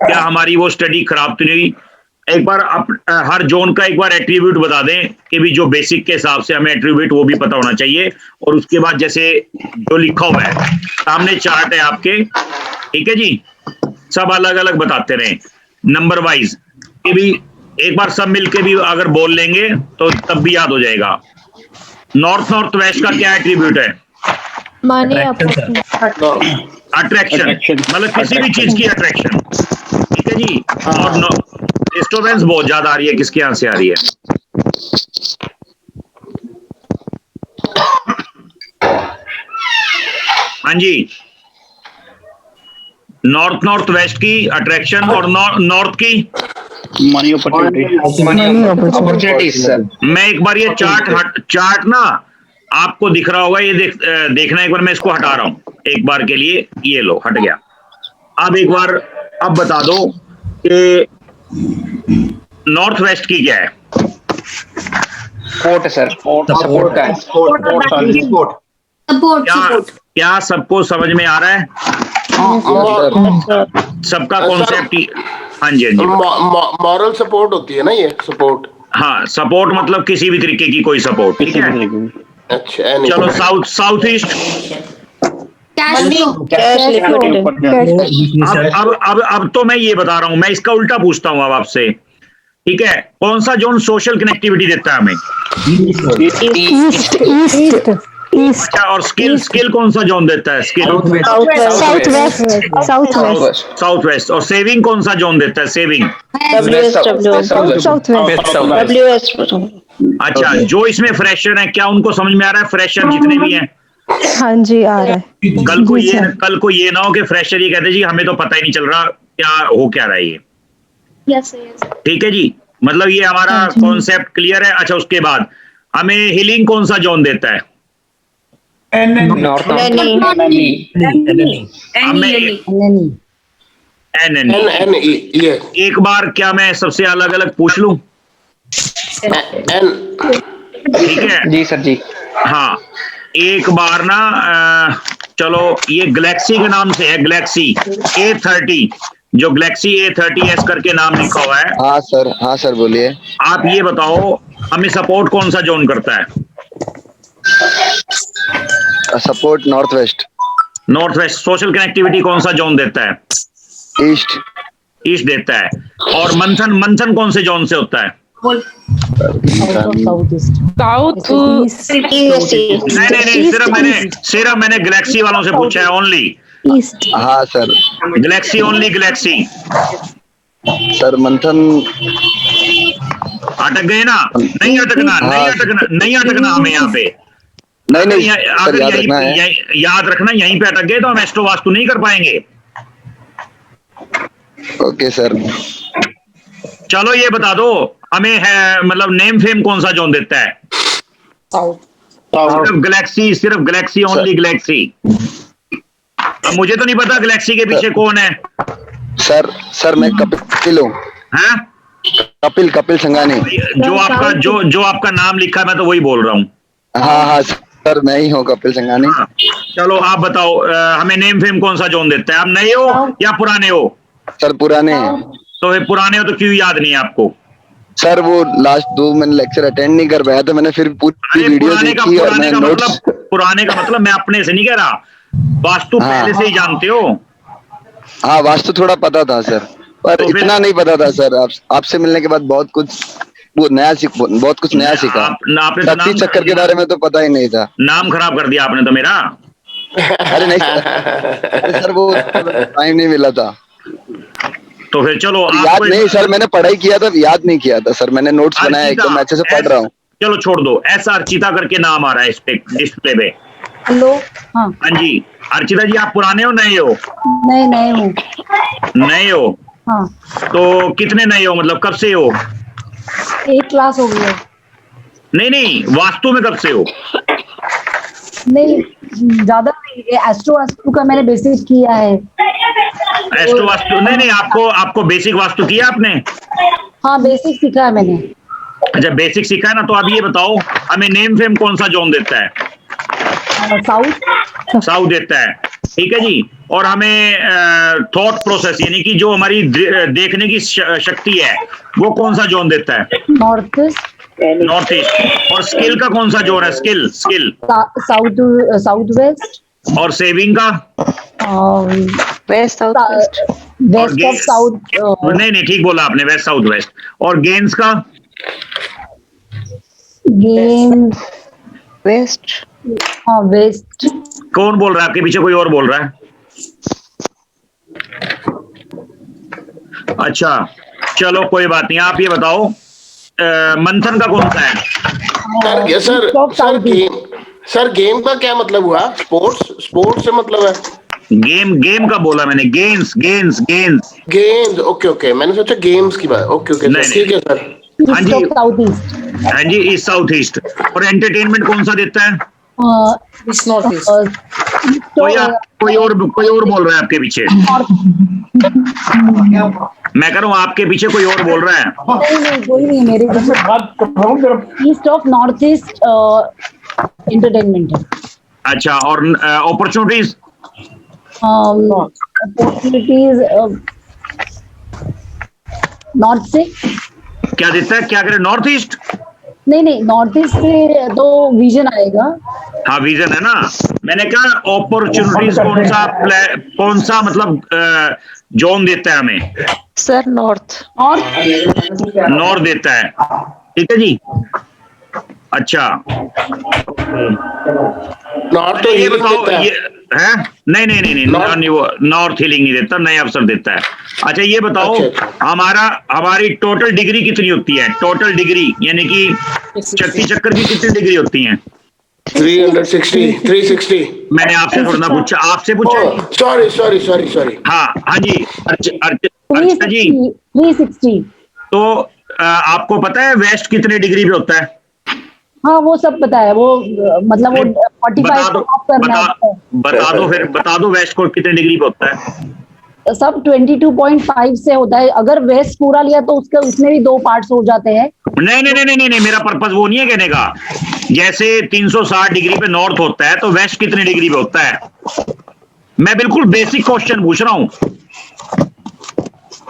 क्या हमारी वो स्टडी खराब तो नहीं? एक बार हर जोन का एक बार एट्रीब्यूट बता दें कि भी जो बेसिक के हिसाब से हमें एट्रीब्यूट वो भी पता होना चाहिए। और उसके बाद जैसे जो लिखा हुआ है सामने चार्ट है आपके, ठीक है जी, सब अलग अलग बताते रहे नंबर वाइज कि भी एक बार सब मिलके भी अगर बोल लेंगे तो तब भी याद हो जाएगा। नॉर्थ वेस्ट का क्या एट्रीब्यूट है? अट्रैक्शन, मतलब किसी भी चीज की अट्रैक्शन, ठीक है जी। और डिस्टर्बेंस बहुत ज्यादा आ रही है, किसके यहाँ से आ रही है? हाँ जी, नॉर्थ वेस्ट की अट्रैक्शन और नॉर्थ की मनी अपॉर्चुनिटीज सर। मैं एक बार ये चार्ट ना आपको दिख रहा होगा, ये देखना, एक बार मैं इसको हटा रहा हूं एक बार के लिए, ये लो हट गया। अब एक बार अब बता दो कि नॉर्थ वेस्ट की क्या है? सपोर्ट सर, सपोर्ट का है। क्या सबको समझ में आ रहा है? सबका कॉन्सेप्ट? हाँ जी हाँ जी। मॉरल सपोर्ट होती है ना ये सपोर्ट? हाँ, सपोर्ट मतलब किसी भी तरीके की कोई सपोर्ट, ठीक है। अच्छा, चलो साउथ ईस्ट। अब तो मैं ये बता रहा हूं, मैं इसका उल्टा पूछता हूं अब आपसे, ठीक है। कौन सा जोन सोशल कनेक्टिविटी देता है हमें? ईस्ट। और स्किल कौन सा जोन देता है? Skill south west. और सेविंग कौन सा जोन देता है? सेविंग अच्छा, जो इसमें फ्रेशर है क्या उनको समझ में आ रहा है? फ्रेशर जितने भी हैं? हाँ जी आ रहा है। कल को ये ना हो कि फ्रेशर ये कहते जी हमें तो पता ही नहीं चल रहा क्या हो क्या रहा है ये। ठीक है जी, मतलब ये हमारा कॉन्सेप्ट क्लियर है। अच्छा, उसके बाद हमें हीलिंग कौन सा जोन देता है? एक बार क्या मैं सबसे अलग अलग पूछ लूं? ठीक है जी सर जी। हाँ, एक बार ना चलो ये गैलेक्सी के नाम से है, गैलेक्सी A30, जो गैलेक्सी A30s करके नाम लिखा हुआ है। हाँ सर बोलिए। आप ये बताओ हमें सपोर्ट कौन सा जोन करता है? Support north west. Social connectivity कौन सा जोन देता है? ईस्ट देता है। और मंथन कौन से जोन से होता है? नहीं, सिर्फ मैंने गैलेक्सी वालों से पूछा है, ओनली ईस्ट। हाँ sir, Galaxy, only Galaxy. Sir मंथन अटक गए ना? नहीं अटकना, नहीं अटकना हमें यहाँ पे। नहीं अगर याद रखना, यहीं पे अटक गए तो हम एस्ट्रो वास्तु नहीं कर पाएंगे। Okay sir. चलो ये बता दो हमें है, मतलब नेम फेम कौन सा जोन देता है? सिर्फ गैलेक्सी ओनली गैलेक्सी। अब मुझे तो नहीं पता गैलेक्सी के पीछे कौन है। सर मैं कपिल हूँ। हैं? कपिल संगानी। जो आपका नाम लिखा है मैं तो वही बोल रहा हूँ। हाँ सर मैं ही हूँ, कपिल संगानी। हाँ, चलो आप बताओ हमें नेम फेम कौन सा जोन देता है? आप नए हो या पुराने हो? सर पुराने हैं। तो पुराने हो तो क्यों याद नहीं है आपको? सर वो लास्ट 2 मैंने लेक्चर अटेंड नहीं कर पाया, तो मैंने फिर पूरी वीडियो देखी और मैं नोट्स। पुराने का मतलब मैं अपने से नहीं कह रहा, वास्तु पहले से ही जानते हो? हाँ वास्तु थोड़ा पता था सर, पर तो इतना नहीं पता था सर। आपसे मिलने के बाद बहुत कुछ नया सीखा। शक्ति चक्कर के बारे में तो पता ही नहीं था। नाम खराब कर दिया आपने तो मेरा। अरे नहीं सर वो टाइम नहीं मिला था। तो फिर चलो याद नहीं सर, मैंने पढ़ाई किया था, याद नहीं किया था सर। मैंने नोट्स बनाया, एकदम अच्छे से पढ़ रहा हूँ। चलो छोड़ दो, ऐसा अर्चिता करके नाम आ रहा है इस पे डिस्प्ले पे। हेलो। हाँ जी अर्चिता जी, आप पुराने हो नए हो? नए हो। हाँ। तो कितने नए हो, मतलब कब से हो? 1 क्लास हो गई है। नहीं, वास्तु में कब से हो? नहीं ज्यादा नहीं, एस्ट्रो वास्तु का मैंने बेसिक किया है। एस्ट्रो वास्तु नहीं, आपको बेसिक वास्तु किया आपने? हाँ बेसिक सीखा है मैंने। अच्छा बेसिक सीखा है ना, तो आप ये बताओ हमें नेम फेम कौन सा जोन देता है? साउथ देता है, ठीक है जी। और हमें थॉट प्रोसेस यानी कि जो हमारी देखने की शक्ति है वो कौन सा जोन देता है? North east. North east. और स्किल का कौन सा जोन है? Skill south west. और सेविंग का? West south west. West of south. नहीं ठीक बोला आपने, वेस्ट साउथ वेस्ट। और गेम्स का? Game west. हाँ वेस्ट। कौन बोल रहा है आपके पीछे? कोई और बोल रहा है? अच्छा चलो कोई बात नहीं, आप ये बताओ मंथन का कौन सा है? सर गेम का क्या मतलब हुआ? स्पोर्ट्स से मतलब है? गेम का बोला मैंने, गेम्स। ओके मैंने सोचा गेम्स की बात। ओके ठीक है सर। हाँ जी हाँ जी, ईस्ट साउथ ईस्ट। और एंटरटेनमेंट कौन सा देता है? East north east. कोई और बोल रहा है आपके पीछे? मैं कह रहा हूँ आपके पीछे कोई और बोल रहा है? नहीं कोई नहीं, मेरे पीछे east of north east entertainment है। अच्छा, और अपॉर्चुनिटीज? अपॉर्चुनिटीज नॉर्थ से। क्या देता है? क्या करे? North east? नहीं नॉर्थ ईस्ट से तो विजन आएगा। हाँ विजन है ना। मैंने कहा अपॉर्चुनिटीज कौन सा मतलब जोन देता है हमें? सर नॉर्थ देता है। ठीक है जी। अच्छा नॉर्थ तो ये बताओ ये है? नहीं नॉर्थ हीलिंग नहीं देता, नए अवसर देता है। अच्छा ये बताओ, हमारी टोटल डिग्री कितनी होती है? टोटल डिग्री यानी कि शक्ति चक्कर की कितनी डिग्री होती है? 360। मैंने आपसे थोड़ा ना पूछा, आपसे पूछा। सॉरी। हाँ जी। अच्छा जी 360। तो आपको पता है वेस्ट कितने डिग्री पे होता है? हाँ वो सब पता है, वो मतलब वो 45 बता दो वेस्ट को कितने डिग्री पे होता है? सब 22.5 से होता है। अगर वेस्ट पूरा लिया तो उसमें भी 2 पार्ट्स हो जाते हैं। नहीं, मेरा पर्पस वो नहीं है कहने का। जैसे 360 डिग्री पे नॉर्थ होता है तो वेस्ट कितने डिग्री पे होता है? मैं बिल्कुल बेसिक क्वेश्चन पूछ रहा हूँ।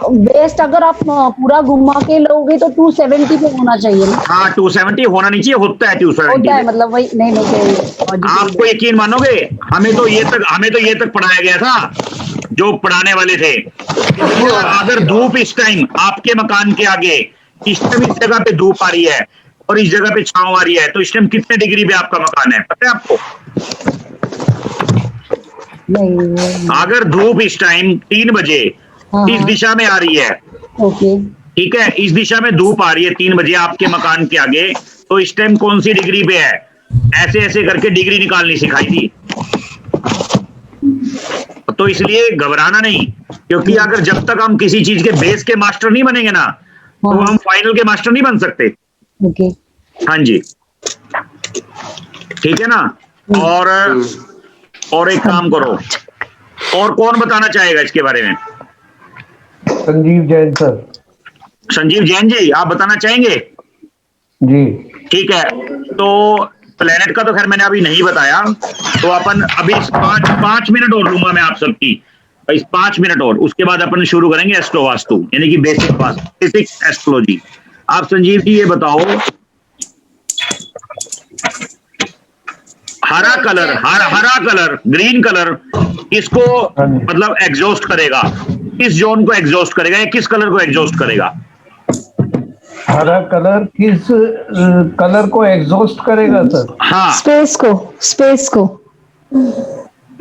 वेस्ट अगर आप पूरा घुमा के लोगे तो 270 पे होना चाहिए ना? हाँ 270 होना नहीं चाहिए, होता है 270 मतलब वही। नहीं आपको यकीन मानोगे, हमें तो ये तक पढ़ाया गया था, जो पढ़ाने वाले थे। अगर धूप इस टाइम आपके मकान के आगे, इस टाइम इस जगह पे धूप आ रही है और इस जगह पे छांव आ रही है, तो इस टाइम कितने डिग्री पे आपका मकान है पता है आपको? नहीं। अगर धूप इस टाइम 3 बजे इस दिशा में आ रही है, ओके ठीक है, इस दिशा में धूप आ रही है 3 बजे आपके मकान के आगे, तो इस टाइम कौन सी डिग्री पे है? ऐसे करके डिग्री निकालनी सिखाई थी। तो इसलिए घबराना नहीं, क्योंकि अगर जब तक हम किसी चीज के बेस के मास्टर नहीं बनेंगे ना, तो हम फाइनल के मास्टर नहीं बन सकते। ओके हाँ जी ठीक है ना। और एक काम करो, और कौन बताना चाहेगा इसके बारे में? संजीव जैन सर। संजीव जैन जी, आप बताना चाहेंगे? जी ठीक है। तो प्लेनेट का तो खैर मैंने अभी नहीं बताया, तो अपन अभी 5 मिनट और लूंगा मैं आप सबकी, इस 5 मिनट और, उसके बाद अपन शुरू करेंगे एस्ट्रो वास्तु यानी कि बेसिक एस्ट्रोलॉजी। आप संजीव जी ये बताओ, हरा कलर ग्रीन कलर किसको मतलब एग्जॉस्ट करेगा? किस जोन को एग्जॉस्ट करेगा या किस कलर को एग्जॉस्ट करेगा? हरा कलर किस कलर को एग्जॉस्ट करेगा सर? हाँ स्पेस को।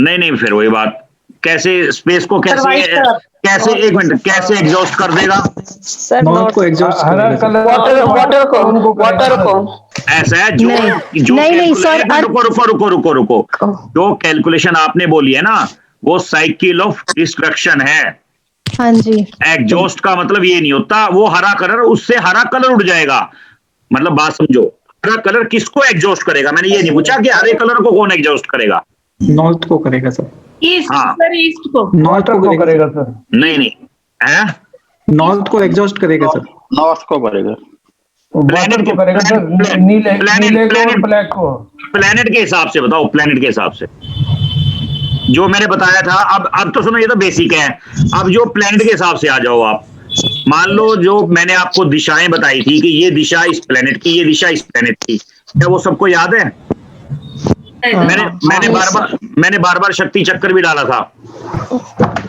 नहीं फिर वही बात, कैसे स्पेस को कैसे एक मिनट कैसे एग्जॉस्ट कर देगा? सर नॉर्थ को एग्जॉस्ट हरा कलर वाटर को ऐसा है जो नहीं सर, रुको जो कैलकुलेशन आपने बोली है ना, वो साइकिल ऑफ डिस्ट्रक्शन है। हाँ जी। एग्जॉस्ट का मतलब ये नहीं होता वो हरा कलर, उससे हरा कलर उड़ जाएगा। मतलब बात समझो, हरा कलर किसको एग्जॉस्ट करेगा? मैंने ये नहीं पूछा कि हरे कलर को कौन एग्जॉस्ट करेगा। नॉर्थ को करेगा सर। ईस्ट हाँ। सर, ईस्ट को। नॉर्थ को करेगा सर। नहीं है, नॉर्थ को एग्जॉस्ट करेगा सर। नॉर्थ को करेगा। वाटर को करेगा सर। नीले को और ब्लैक को। प्लेनेट के हिसाब से बताओ, प्लेनेट के हिसाब से। जो मैंने बताया था। अब तो सुनो, ये तो बेसिक है। अब जो प्लेनेट के हिसाब से आ जाओ आप। मान लो जो मैंने आपको दिशाएं बताई थी कि ये दिशा इस प्लेनेट की, ये दिशा इस प्लेनेट की, क्या वो सबको याद है? मैंने बार बार शक्ति चक्कर भी डाला था।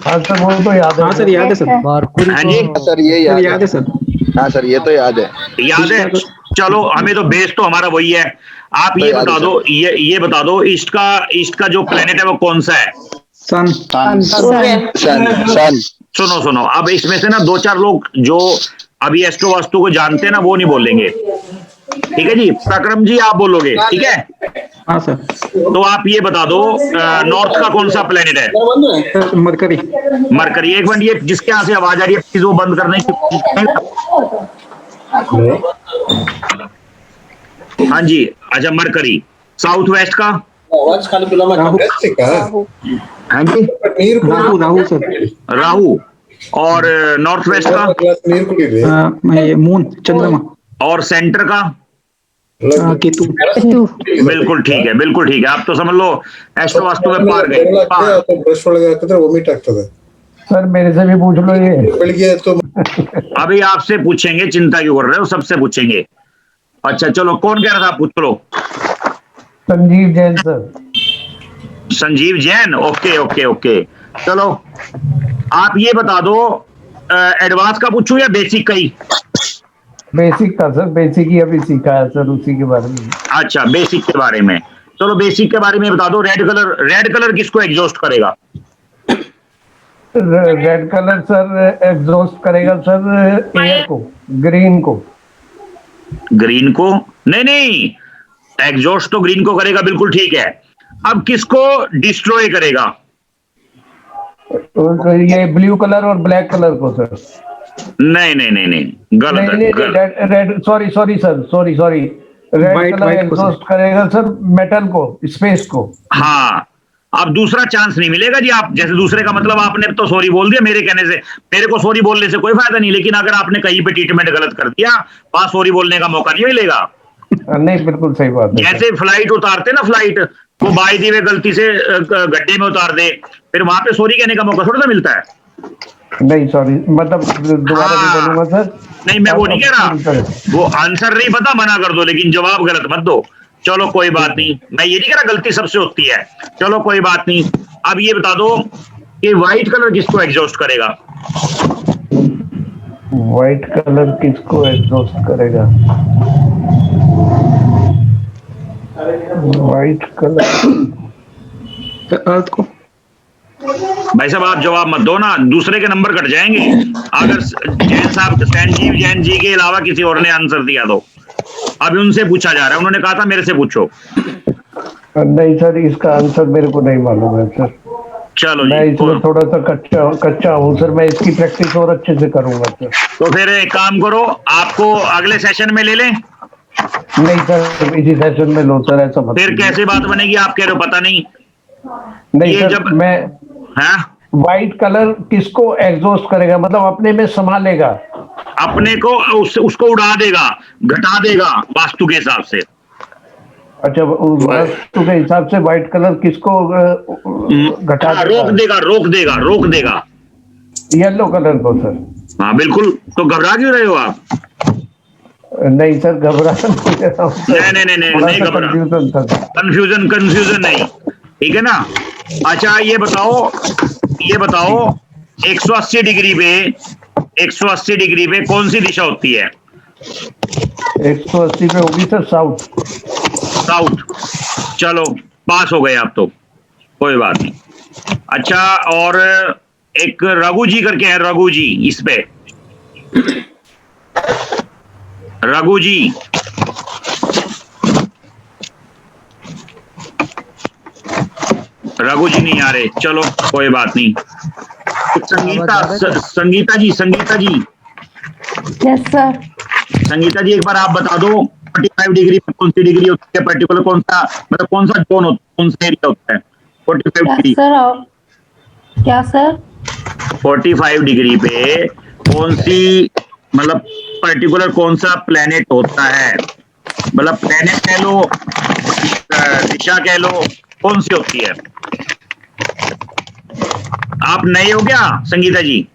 हाँ सर, वो तो याद है। हाँ सर, याद है सर। हाँ जी सर ये याद है सर। हाँ सर, ये तो याद है। याद है। चलो, हमें तो बेस तो हमारा वही है। आप ये बता दो, ये बता दो, ईस्ट का जो प्लेनेट है वो कौन सा है? सन। सन। सुनो, अब इसमें से ना 2-4 लोग जो अभी एस्ट्रो वास्तु को जानते हैं ना, वो नहीं बोलेंगे। ठीक है जी, प्रक्रम जी आप बोलोगे, ठीक है? हाँ सर। तो आप ये बता दो, नॉर्थ का कौन सा प्लेनेट है? मरकरी। मरकरी। एक मिनट, ये जिसके यहाँ से आवाज आ रही है प्लीज वो बंद करने की। हाँ जी, अच्छा मरकरी। साउथ वेस्ट का? हाँ जी, राहु सर। राहु। और नॉर्थ वेस्ट का? ये मून, चंद्रमा। और सेंटर का? केतु। बिल्कुल ठीक है, बिल्कुल ठीक है। आप तो समझ लो एस्ट्रो वास्तु में पार गए। सर मेरे से भी पूछ लो ये। अभी आपसे पूछेंगे, चिंता क्यों कर रहे हो, सबसे पूछेंगे। अच्छा चलो, कौन कह रहा था? पूछ लो। Sanjeev Jain sir. Sanjeev Jain, okay okay okay. चलो आप ये बता दो, एडवांस का पूछूं या बेसिक का ही? बेसिक का सर, बेसिक ही अभी सीखा है सर, उसी के बारे में। अच्छा, बेसिक के बारे में। चलो बेसिक के बारे में बता दो। रेड कलर किसको एग्जॉस्ट करेगा? रेड कलर सर एग्जॉस्ट करेगा सर एयर को, ग्रीन को। ग्रीन को? नहीं, एग्जॉस्ट तो ग्रीन को करेगा, बिल्कुल ठीक है। अब किसको डिस्ट्रॉय करेगा? तो ये ब्लू कलर और ब्लैक कलर को सर। नहीं, गलत है। Red, sorry sir, red colour exhaust करेगा सर मेटल को, स्पेस को। हाँ, अब दूसरा चांस नहीं मिलेगा जी। आप जैसे दूसरे का मतलब आपने तो सॉरी बोल दिया मेरे कहने से, मेरे को सॉरी बोलने से कोई फायदा नहीं, लेकिन अगर आपने कहीं पे ट्रीटमेंट गलत कर दिया, वहां सॉरी बोलने का मौका नहीं मिलेगा। नहीं, बिल्कुल सही बात है। जैसे फ्लाइट उतारते ना, फ्लाइट वो बाई दी वे गलती से गड्ढे में उतार दे, फिर वहां पे सॉरी कहने का मौका थोड़ा ना मिलता है। नहीं सॉरी, मतलब दोबारा भी बोलूंगा सर। नहीं, मैं वो नहीं कह रहा, वो आंसर नहीं पता मना कर दो, लेकिन जवाब गलत मत दो। चलो कोई बात नहीं, मैं ये नहीं कह रहा गलती सबसे होती है। चलो कोई बात नहीं। अब ये बता दो कि व्हाइट कलर किसको एग्जॉस्ट करेगा? व्हाइट कलर किसको एग्जॉस्ट करेगा? व्हाइट कलर अर्थ को। भाई साहब आप जवाब मत दो ना, दूसरे के नंबर कट जाएंगे। अगर जैन साहब, संजीव जैन जी के अलावा किसी और ने आंसर दिया तो अभी उनसे पूछा जा रहा है, उन्होंने कहा था मेरे से पूछो। नहीं सर, इसका आंसर मेरे को नहीं मालूम है सर। चलो मैं जी, इसमें थोड़ा सा कच्चा हूँ सर, मैं इसकी प्रैक्टिस और अच्छे से करूंगा सर। तो फिर एक काम करो, आपको अगले सेशन में ले लें। नहीं सर, इसी सेशन में लो सर, ऐसा मत। फिर कैसे बात बनेगी? आप कह रहे हो पता नहीं। नहीं ये सर, जब मैं व्हाइट कलर किसको एग्जॉस्ट करेगा, मतलब अपने में समा लेगा, अपने को उसको उड़ा देगा, घटा देगा वास्तु के हिसाब से। अच्छा, वास्तु के हिसाब से व्हाइट कलर किसको घटा देगा? रोक देगा। येलो कलर को सर। हाँ बिल्कुल। तो घबरा क्यों रहे हो आप? नहीं सर, घबरा नहीं घबरा, कंफ्यूजन नहीं, ठीक है ना? अच्छा ये बताओ 180 डिग्री पे कौन सी दिशा होती है? 180 पे होगी सर साउथ। चलो पास हो गए आप तो, कोई बात नहीं। अच्छा, और एक रघु जी करके है, रघु जी, इस पे रघु जी, नहीं आ रहे। चलो कोई बात नहीं। संगीता जी यस सर। संगीता जी, एक बार आप बता दो 45 डिग्री में कौन सी डिग्री होती है? पर्टिकुलर कौन सा, मतलब कौन सा जोन होता है, कौन सा एरिया होता है 45 डिग्री? क्या सर? 45 डिग्री पे कौन सी, मतलब पर्टिकुलर कौन सा प्लेनेट होता है? मतलब प्लेनेट कह लो, दिशा कह लो, कौन सी होती है? आप नए हो क्या संगीता जी?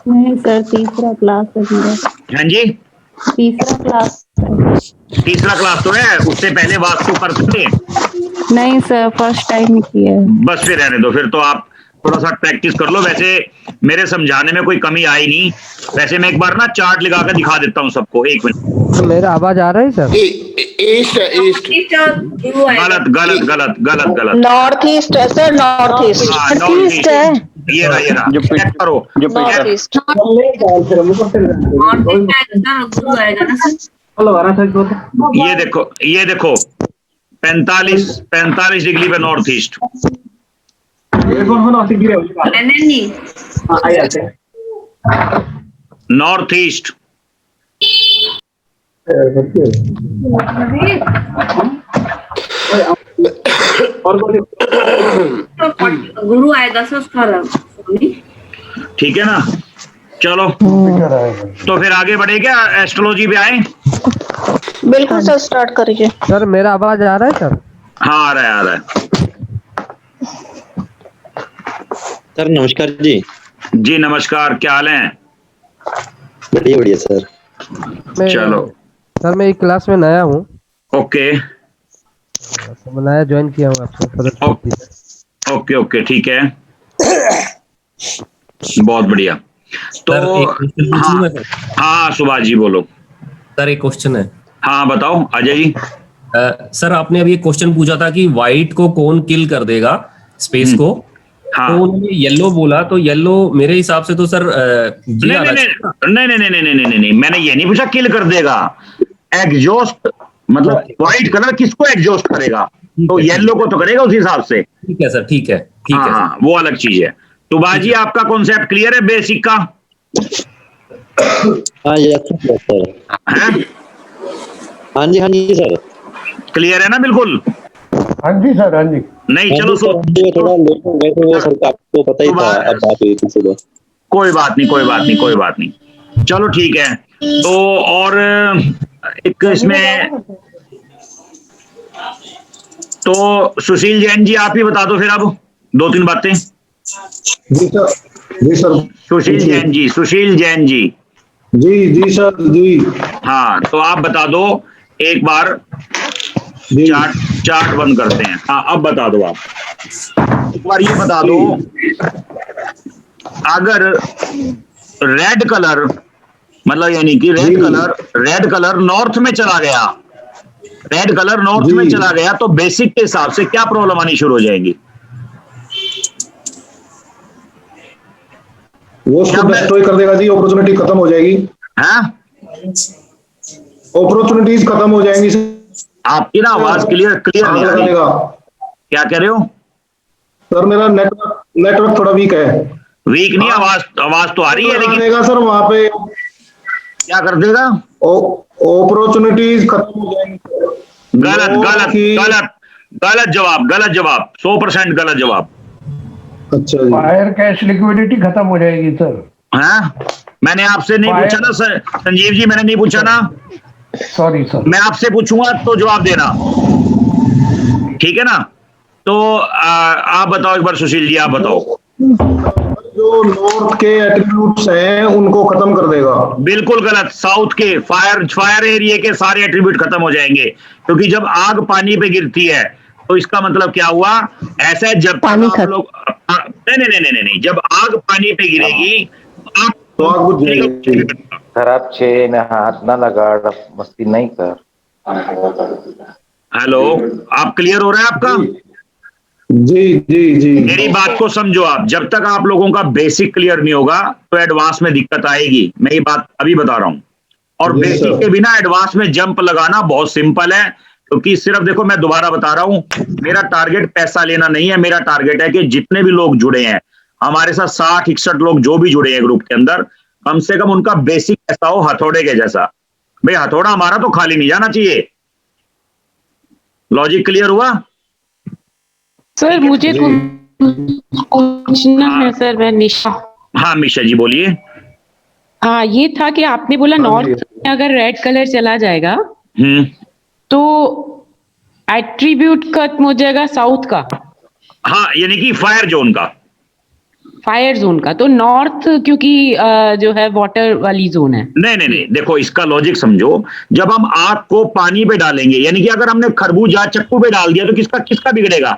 नहीं सर, तीसरा क्लास है मेरा। हाँ जी, तीसरा क्लास। तीसरा क्लास तो है, उससे पहले वास्तु करते थे? नहीं सर, फर्स्ट टाइम ही किया है। बस फिर रहने दो, फिर तो आप थोड़ा सा प्रैक्टिस कर लो। वैसे मेरे समझाने में कोई कमी आई नहीं। वैसे मैं एक बार ना चार्ट लगा कर दिखा देता हूँ सबको, 1 मिनट। तो मेरा आवाज आ रहा है सर? ईस्ट ईस्ट गलत गलत गलत गलत गलत। नॉर्थ ईस्ट है सर, नॉर्थ ईस्ट। हाँ, नॉर्थ ईस्ट है। ये रहा चेक करो। North east. ये देखो 45 डिग्री पे नॉर्थ ईस्ट। North east. गुरु आएगा सर। ठीक है ना, चलो तो फिर आगे बढ़े क्या, एस्ट्रोलॉजी पे आए? बिल्कुल सर, स्टार्ट करिए। सर मेरा आवाज आ रहा है सर? हाँ आ रहा है। सर नमस्कार जी। जी नमस्कार, क्या हाल है? बढ़िया बढ़िया सर। चलो सर मैं एक क्लास में नया हूँ। ओके, मैं नया ज्वाइन किया हूँ आपसे। ओके ठीक है, बहुत बढ़िया। तो हाँ सुभाष जी बोलो। सर एक क्वेश्चन है। हाँ बताओ अजय जी। सर आपने अभी एक क्वेश्चन पूछा था कि व्हाइट को कौन किल कर देगा, स्पेस को। हाँ। तो उन्होंने येलो बोला, तो येलो मेरे हिसाब से तो सर नहीं, मैंने ये नहीं पूछा किल कर देगा। एग्जॉस्ट मतलब व्हाइट कलर किसको एग्जॉस्ट करेगा, तो येलो को तो करेगा उस हिसाब से। ठीक है सर, ठीक है हाँ, वो अलग चीज है। तो बाजी आपका कॉन्सेप्ट क्लियर है बेसिक का? हाँ जी सर। हाँ जी सर क्लियर है ना बिल्कुल? हाँ जी सर, हाँ जी। नहीं चलो थोड़ा लेट हो गए थे वो सर, आपको पता ही था। अब बात हुई थी सुबह। कोई बात नहीं। चलो ठीक है। तो और एक इसमें तो सुशील जैन जी आप ही बता दो फिर अब 2-3 बातें। जी सर। सुशील जैन जी। जी सर जी। हाँ तो आप बता दो एक बार, चार्ट बंद करते हैं। हाँ अब बता दो आप एक बार, ये बता दो अगर रेड कलर मतलब यानी कि रेड कलर नॉर्थ में चला गया, तो बेसिक के हिसाब से क्या प्रॉब्लम आनी शुरू हो जाएगी? वो उसको डिस्ट्रॉय कर देगा जी, अपॉर्चुनिटी खत्म हो जाएगी। हाँ अपॉर्चुनिटीज खत्म हो जाएंगी। आपकी ना आवाज क्लियर नहीं आ रही। क्या कह रहे हो सर? मेरा नेटवर्क थोड़ा वीक है। वीक नहीं, आवाज तो आ रही है लेकिन सर वहां पे क्या कर देगा? अपॉर्चुनिटीज खत्म हो जाएंगी। गलत जवाब 100% गलत जवाब। अच्छा जी। फायर कैश लिक्विडिटी खत्म हो जाएगी सर। हाँ मैंने आपसे नहीं पूछा ना सर, संजीव जी मैंने नहीं पूछा ना। Sorry sir. मैं आपसे पूछूंगा तो जवाब देना, ठीक है ना? तो आप बताओ एक बार, सुशील जी आप बताओ। जो नॉर्थ के एट्रीब्यूट्स हैं उनको खत्म कर देगा। बिल्कुल गलत। साउथ के फायर एरिया के सारे एट्रीब्यूट खत्म हो जाएंगे, क्योंकि जब आग पानी पे गिरती है तो इसका मतलब क्या हुआ? ऐसा है जब आप लोग नहीं, जब आग पानी पे गिरेगी तो आग बुझ जाएगी। खराब छे में हाथ ना लगा, मस्ती नहीं कर। हेलो, आप क्लियर हो रहा है आपका? जी। मेरी बात को समझो आप, जब तक आप लोगों का बेसिक क्लियर नहीं होगा तो एडवांस में दिक्कत आएगी। मैं ये बात अभी बता रहा हूं। और बेसिक के बिना एडवांस में जंप लगाना बहुत सिंपल है, क्योंकि सिर्फ देखो मैं दोबारा बता रहा हूं, मेरा टारगेट पैसा लेना नहीं है। मेरा टारगेट है कि जितने भी लोग जुड़े हैं हमारे साथ, 60-61 लोग जो भी जुड़े हैं ग्रुप के अंदर, कम से कम उनका बेसिक ऐसा हो हथौड़े के जैसा। भाई हथौड़ा हमारा तो खाली नहीं जाना चाहिए। लॉजिक क्लियर हुआ? सर मुझे पूछना है सर, मैं निशा। हाँ मिशा जी बोलिए। हाँ ये था कि आपने बोला नॉर्थ में अगर रेड कलर चला जाएगा तो एट्रीब्यूट खत्म हो जाएगा साउथ का। हाँ यानी कि फायर जोन का। फायर जोन का, तो नॉर्थ क्योंकि जो है वाटर वाली जोन है। नहीं, देखो इसका लॉजिक समझो। जब हम आग को पानी पे डालेंगे, यानी कि अगर हमने खरबूजा चक्कू पे डाल दिया तो किसका बिगड़ेगा?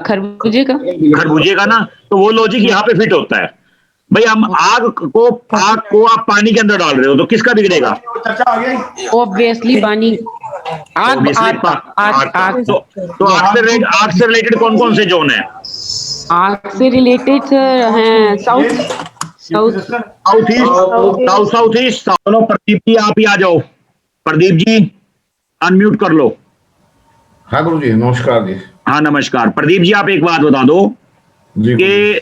खरबूजे का ना। तो वो लॉजिक यहाँ पे फिट होता है। भाई हम आग को आप पानी के अंदर डाल रहे हो तो किसका बिगड़ेगा? ऑब्वियसली पानी। आग। तो आग से रिलेटेड कौन कौन से जोन है? आग से रिलेटेड हैं साउथ ईस्ट। चलो प्रदीप जी आप ही आ जाओ। प्रदीप जी अनम्यूट कर लो। हाँ गुरु जी नमस्कार जी। हाँ नमस्कार। प्रदीप जी आप एक बात बता दो कि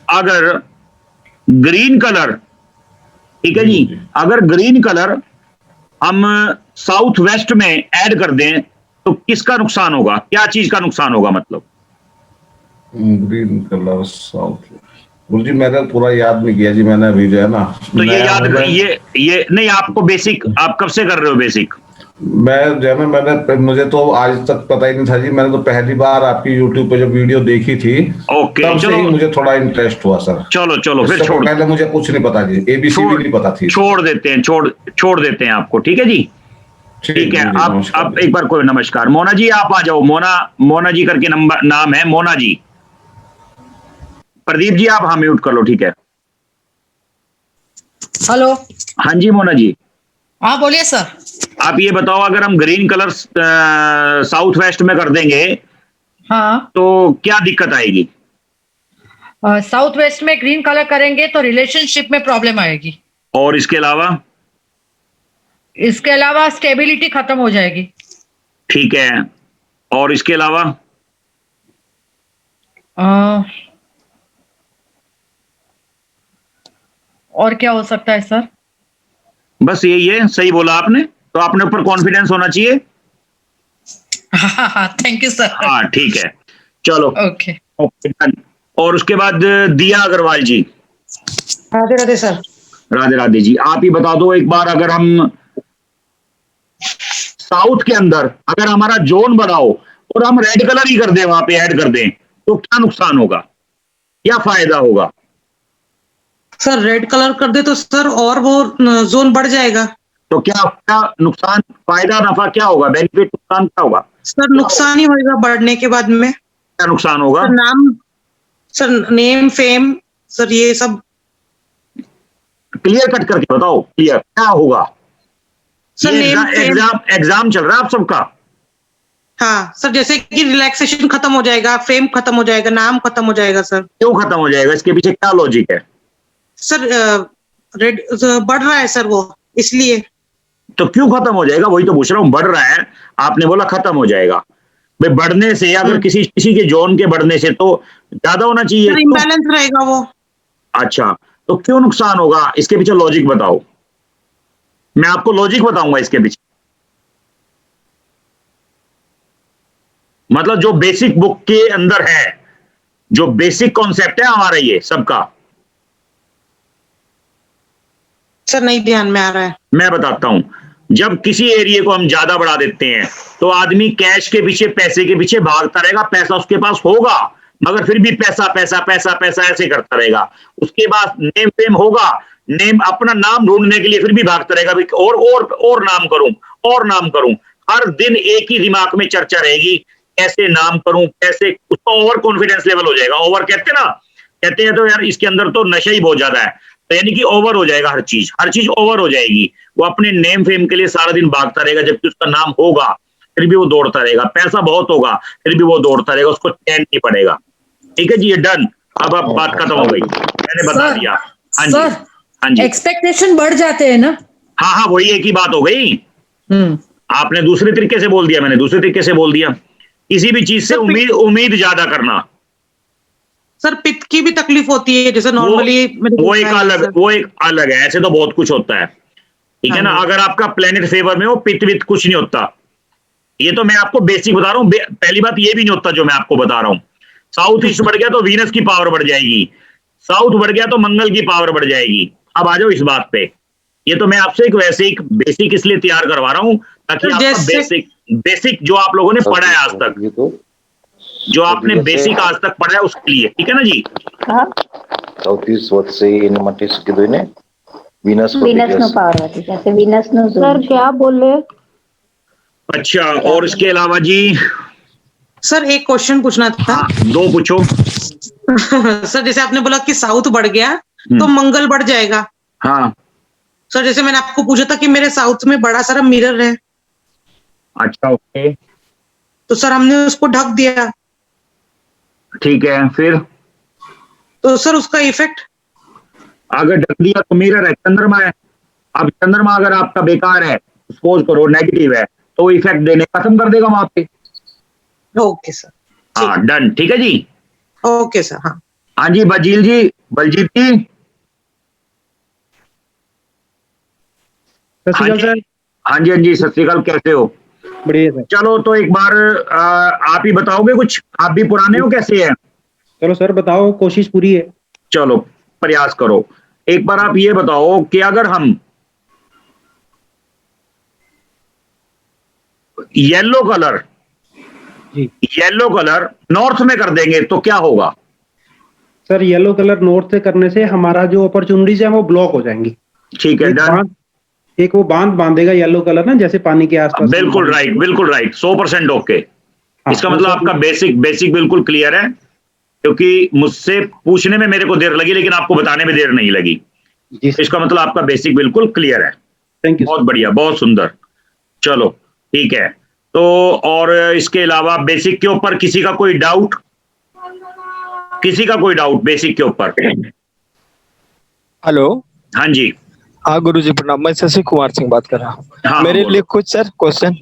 अगर ग्रीन कलर, ठीक है जी, अगर ग्रीन कलर हम साउथ वेस्ट में ऐड कर दें तो किसका नुकसान होगा? क्या चीज का नुकसान होगा? मतलब ग्रीन कलर साउथ। गुरु जी मैंने पूरा याद नहीं किया जी, मैंने अभी जो है ना। तो ये याद ये नहीं, आपको बेसिक आप कब से कर रहे हो बेसिक? मैं जो है ना मुझे तो आज तक पता ही नहीं था जी। मैंने तो पहली बार आपकी YouTube पे जो वीडियो देखी थी तब से ही मुझे थोड़ा इंटरेस्ट हुआ सर। चलो फिर छोड़। पहले मुझे कुछ नहीं पता जी, ABCD नहीं पता थी। छोड़ देते हैं आपको, ठीक है जी। ठीक है। आप एक बार कोई नमस्कार। मोना जी आप आ जाओ। मोना जी करके नाम है मोना जी। प्रदीप जी आप म्यूट कर लो, ठीक है। हेलो। हाँ जी मोना जी। हाँ बोलिए सर। आप ये बताओ अगर हम ग्रीन कलर साउथ वेस्ट में कर देंगे हाँ तो क्या दिक्कत आएगी? साउथ वेस्ट में ग्रीन कलर करेंगे तो रिलेशनशिप में प्रॉब्लम आएगी। और इसके अलावा स्टेबिलिटी खत्म हो जाएगी। ठीक है। और इसके अलावा और क्या हो सकता है सर? बस यही है। सही बोला आपने। तो अपने ऊपर कॉन्फिडेंस होना चाहिए। हाँ थैंक यू सर। हाँ ठीक है चलो। ओके। और उसके बाद दिया अग्रवाल जी। राधे राधे सर। राधे राधे जी। आप ही बता दो एक बार, अगर हम साउथ के अंदर अगर हमारा जोन बनाओ और हम रेड कलर ही कर दें, वहां पे ऐड कर दें, तो क्या नुकसान होगा या फायदा होगा? सर रेड कलर कर दे तो सर और वो जोन बढ़ जाएगा। तो क्या नुकसान, फायदा, नफा क्या होगा? बेनिफिट, नुकसान क्या होगा? सर नुकसान ही होगा बढ़ने के बाद में। क्या नुकसान होगा? सर नेम फेम सर ये सब क्लियर कट करके बताओ। क्लियर क्या होगा? सर एग्जाम चल रहा है आप सबका। हाँ सर, जैसे कि रिलैक्सेशन खत्म हो जाएगा, फेम खत्म हो जाएगा, नाम खत्म हो जाएगा सर। क्यों खत्म हो जाएगा? इसके पीछे क्या लॉजिक है? सर रेड बढ़ रहा है सर वो, इसलिए। तो क्यों खत्म हो जाएगा? वही तो पूछ रहा हूँ। बढ़ रहा है, आपने बोला खत्म हो जाएगा। भाई बढ़ने से अगर किसी के जोन के बढ़ने से तो ज्यादा होना चाहिए, इम्बैलेंस रहेगा वो। अच्छा, तो क्यों नुकसान होगा? इसके पीछे लॉजिक बताओ। मैं आपको लॉजिक बताऊंगा इसके पीछे। मतलब जो बेसिक बुक के अंदर है, जो बेसिक कॉन्सेप्ट है हमारा ये सबका। सर नहीं ध्यान में आ रहा है। मैं बताता हूं। जब किसी एरिया को हम ज्यादा बढ़ा देते हैं तो आदमी कैश के पीछे, पैसे के पीछे भागता रहेगा। पैसा उसके पास होगा मगर फिर भी पैसा पैसा पैसा पैसा ऐसे करता रहेगा। उसके बाद नेम फेम होगा, नेम, अपना नाम ढूंढने के लिए फिर भी भागता रहेगा, और नाम करूं, और नाम करूं। हर दिन एक ही दिमाग में चर्चा रहेगी, कैसे नाम करूं, कैसे। उसका ओवर कॉन्फिडेंस लेवल हो जाएगा। ओवर कहते हैं तो यार इसके अंदर तो नशा ही बहुत ज्यादा है, तो यानी कि ओवर हो जाएगा। हर चीज ओवर हो जाएगी। वो अपने नेम फेम के लिए सारा दिन भागता रहेगा, जबकि उसका नाम होगा फिर भी वो दौड़ता रहेगा। पैसा बहुत होगा फिर भी वो दौड़ता रहेगा, उसको चैन नहीं पड़ेगा। ठीक है जी, ये डन। अब बात खत्म हो गई, मैंने बता दिया। हाँ जी, हाँ जी। एक्सपेक्टेशन बढ़ जाते हैं ना। हाँ, वही एक ही बात हो गई। आपने दूसरे तरीके से बोल दिया, मैंने दूसरे तरीके से बोल दिया। किसी भी चीज से उम्मीद ज्यादा करना। सर पित्त की भी तकलीफ होती है, जैसे नॉर्मली वो एक अलग है। ऐसे तो बहुत कुछ होता है, ठीक है ना। अगर आपका प्लेनेट फेवर में हो, पित्त वित्त कुछ नहीं होता। ये तो मैं आपको बेसिक बता रहा हूँ। पहली बात ये भी नहीं होता जो मैं आपको बता रहा हूँ। साउथ ईस्ट बढ़ गया तो वीनस की पावर बढ़ जाएगी, साउथ बढ़ गया तो मंगल की पावर बढ़ जाएगी। अब आ जाओ इस बात पे। ये तो मैं आपसे एक वैसे एक बेसिक इसलिए तैयार करवा रहा हूँ ताकि आपका बेसिक जो आप लोगों ने पढ़ा है आज तक। जो आपने बेसिक आज तक पढ़ा है उसके लिए, ठीक है ना जी? साउथ ईस्ट वत्से इन मटिस किदुने वीनस नो पार्वती जैसे वीनस नो सर क्या बोल रहे? अच्छा, और इसके अलावा जी सर एक क्वेश्चन पूछना था। हाँ, 2 पूछो। सर जैसे आपने बोला कि साउथ बढ़ गया तो मंगल बढ़ जाएगा। हाँ सर जैसे मैंने आपको पूछा था कि मेरे साउथ में बड़ा सारा मिरर है। अच्छा, ओके, तो सर हमने उसको ढक दिया, ठीक है, फिर तो सर उसका इफेक्ट? अगर ढक दिया तो मिरर है, चंद्रमा है। अब चंद्रमा अगर आपका बेकार है, सपोज करो नेगेटिव है, तो इफेक्ट देने खत्म कर देगा वहां पे। ओके सर, हाँ डन, ठीक है जी। Okay sir. हाँ हाँ जी, बलजीत जी, बलजीत जी। हाँ जी, हाँ जी, हाँ जी, सत श्री अकाल, कैसे हो? बढ़िया सर। चलो तो एक बार आप ही बताओगे कुछ, आप भी पुराने हो, कैसे हैं? चलो सर बताओ, कोशिश पूरी है। चलो प्रयास करो। एक बार आप ये बताओ कि अगर हम येलो कलर नॉर्थ में कर देंगे तो क्या होगा? सर येलो कलर नॉर्थ से करने से हमारा जो अपॉर्चुनिटीज है वो ब्लॉक हो जाएंगी। ठीक है, डन। एक वो बांध बांधेगा येलो कलर ना, जैसे पानी के आसपास। बिल्कुल राइट, बिल्कुल राइट, 100% ओके। इसका मतलब आपका बेसिक बिल्कुल क्लियर है, क्योंकि मुझसे पूछने में मेरे को देर लगी लेकिन आपको बताने में देर नहीं लगी। इसका मतलब आपका बेसिक बिल्कुल क्लियर है। Thank you. बहुत बढ़िया, बहुत सुंदर। चलो ठीक है, तो और इसके अलावा बेसिक के ऊपर किसी का कोई डाउट? बेसिक के ऊपर? हेलो। हाँ जी। हाँ गुरुजी प्रणाम, मैं शशि कुमार सिंह बात कर रहा हूँ। हाँ, मेरे लिए कुछ सर क्वेश्चन।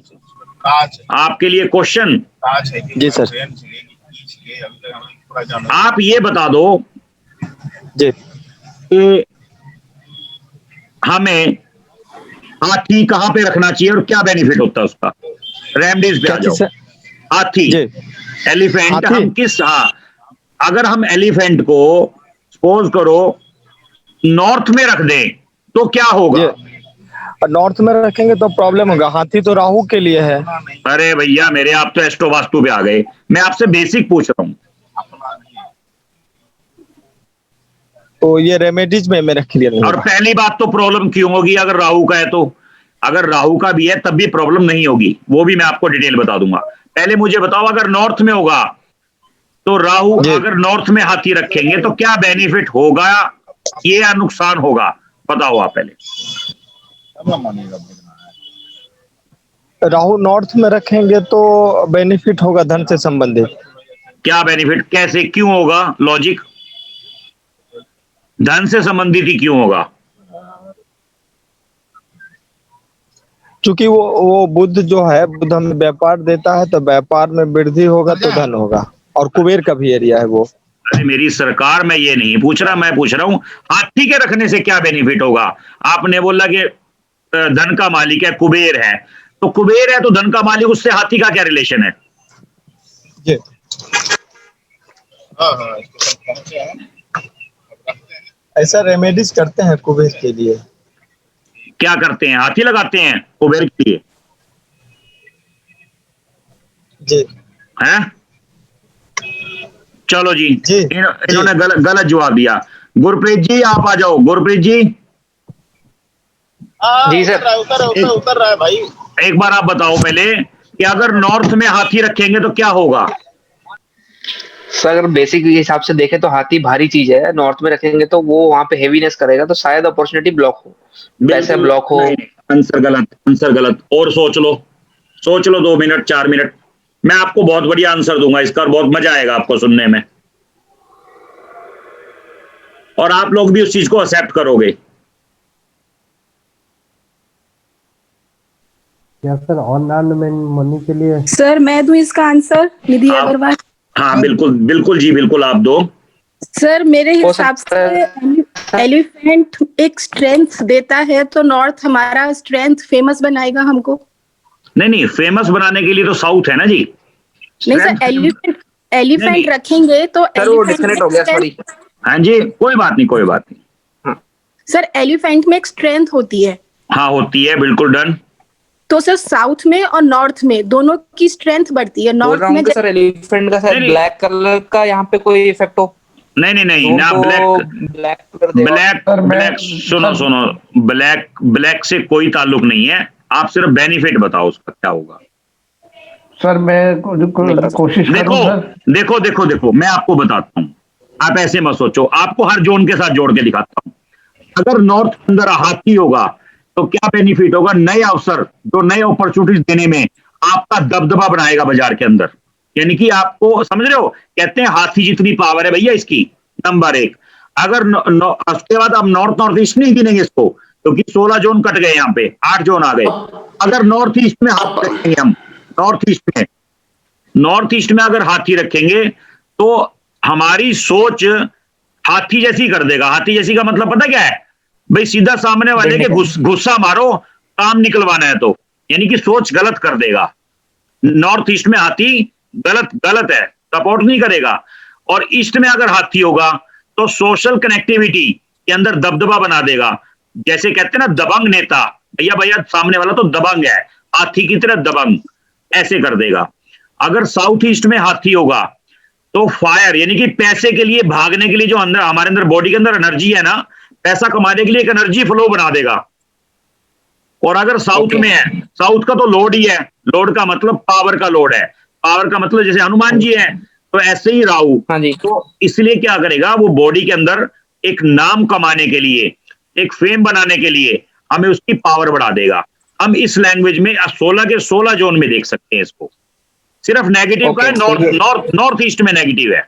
आपके लिए क्वेश्चन? जी सर। आप ये बता दो जी कि हमें हाथी कहाँ पे रखना चाहिए और क्या बेनिफिट होता है उसका? रेमडीज पे आ जाओ। हाथी, एलिफेंट, हम किस, हाँ, अगर हम एलिफेंट को सपोज करो नॉर्थ में रख दें तो क्या होगा? नॉर्थ में रखेंगे तो प्रॉब्लम होगा। हाथी तो राहु के लिए है। अरे भैया मेरे, आप तो एस्ट्रो वास्तु पे आ गए। मैं आपसे बेसिक पूछ रहा हूँ। तो ये रेमेडीज में मेरा क्लियर नहीं। और पहली बात तो प्रॉब्लम क्यों होगी अगर राहु का है तो? अगर राहु का भी है तब भी प्रॉब्लम नहीं होगी, वो भी मैं आपको डिटेल बता दूंगा। पहले मुझे बताओ, अगर नॉर्थ में होगा तो राहु, अगर नॉर्थ में हाथी रखेंगे तो क्या बेनिफिट होगा, ये या नुकसान होगा, बताओ आप पहले। राहु नॉर्थ में रखेंगे तो बेनिफिट होगा धन से संबंधित। क्या बेनिफिट, कैसे, क्यों होगा? लॉजिक, धन से संबंधित ही क्यों होगा? क्योंकि वो बुध जो है, बुध हमें व्यापार देता है, तो व्यापार में वृद्धि होगा तो धन होगा, और कुबेर का भी एरिया है वो। अरे मेरी सरकार, मैं ये नहीं पूछ रहा, मैं पूछ रहा हूं हाथी के रखने से क्या बेनिफिट होगा? आपने बोला कि धन का मालिक है, कुबेर है, तो कुबेर है तो धन का मालिक, उससे हाथी का क्या रिलेशन है? जी ऐसा रेमेडीज करते हैं कुबेर के लिए। क्या करते हैं? हाथी लगाते हैं कुबेर के लिए? जी हैं? चलो जी, इन्होंने गलत जवाब दिया। गुरप्रीत जी आप आ जाओ। गुरप्रीत जी। जी सर। उतर रहा है भाई। एक बार आप बताओ पहले कि अगर नॉर्थ में हाथी रखेंगे तो क्या होगा? सर अगर बेसिक हिसाब से देखें तो हाथी भारी चीज है, नॉर्थ में रखेंगे तो वो वहां पे हेवीनेस करेगा, तो शायद अपॉर्चुनिटी ब्लॉक हो, पैसे ब्लॉक हो। आंसर गलत, आंसर गलत। और सोच लो 2 मिनट 4 मिनट, मैं आपको बहुत बढ़िया आंसर दूंगा इसका और बहुत मजा आएगा आपको सुनने में, और आप लोग भी उस चीज को एक्सेप्ट करोगे। क्या सर ऑर्नामेंट मनी के लिए? सर मैं दूं इसका आंसर, निधि अग्रवाल। हाँ बिल्कुल बिल्कुल जी, बिल्कुल आप दो। सर मेरे हिसाब से एलिफेंट एक स्ट्रेंथ देता है, तो नॉर्थ हमारा स्ट्रेंथ फेमस बनाएगा हमको। नहीं, फेमस बनाने के लिए तो साउथ है ना जी। नहीं सर, एलिफेंट रखेंगे तो डिस्कनेक्ट हो गया, सॉरी। हाँ जी, कोई बात नहीं। सर एलिफेंट में एक स्ट्रेंथ होती है। हाँ होती है, बिल्कुल डन। तो सर साउथ में और नॉर्थ में दोनों की स्ट्रेंथ बढ़ती है। नॉर्थ में सर एलिफेंट का सर ब्लैक कलर का यहाँ पे कोई इफेक्ट हो? नहीं ना, ब्लैक सुनो, ब्लैक से कोई ताल्लुक नहीं है। आप सिर्फ बेनिफिट बताओ उसका क्या होगा। सर मैं कोशिश देखो मैं आपको बताता हूँ, आप ऐसे मत सोचो, आपको हर जोन के साथ जोड़ के दिखाता हूँ। अगर नॉर्थ के अंदर हाथी होगा तो क्या बेनिफिट होगा? नए अवसर, जो नए अपॉर्चुनिटीज देने में आपका दबदबा बनाएगा बाजार के अंदर। यानी कि आपको समझ रहे हो, कहते हैं हाथी जितनी पावर है भैया इसकी, नंबर 1। अगर उसके बाद आप नॉर्थ ईस्ट नहीं गिनेंगे इसको, क्योंकि 16 जोन कट गए, यहाँ पे 8 जोन आ गए। अगर नॉर्थ ईस्ट में हाथी रखेंगे हम, नॉर्थ ईस्ट में अगर हाथी रखेंगे तो हमारी सोच हाथी जैसी कर देगा। हाथी जैसी का मतलब पता क्या है भाई? सीधा सामने वाले के गुस्सा मारो, काम निकलवाना है तो, यानी कि सोच गलत कर देगा। नॉर्थ ईस्ट में हाथी गलत है, सपोर्ट नहीं करेगा। और ईस्ट में अगर हाथी होगा तो सोशल कनेक्टिविटी के अंदर दबदबा बना देगा। जैसे कहते हैं ना दबंग नेता, भैया सामने वाला तो दबंग है, हाथी की तरह दबंग, ऐसे कर देगा। अगर साउथ ईस्ट में हाथी होगा तो फायर, यानी कि पैसे के लिए, भागने के लिए, जो अंदर हमारे अंदर बॉडी के अंदर एनर्जी है ना, पैसा कमाने के लिए एक एनर्जी फ्लो बना देगा। और अगर साउथ में है, साउथ का तो लोड ही है, लोड का मतलब पावर का लोड है, पावर का मतलब जैसे हनुमान जी है तो ऐसे ही राहु। तो इसलिए क्या करेगा वो, बॉडी के अंदर एक नाम कमाने के लिए, एक फेम बनाने के लिए हमें उसकी पावर बढ़ा देगा। हम इस लैंग्वेज में 16 के 16 जोन में देख सकते हैं इसको। सिर्फ नेगेटिव का है, नॉर्थ ईस्ट में नेगेटिव है।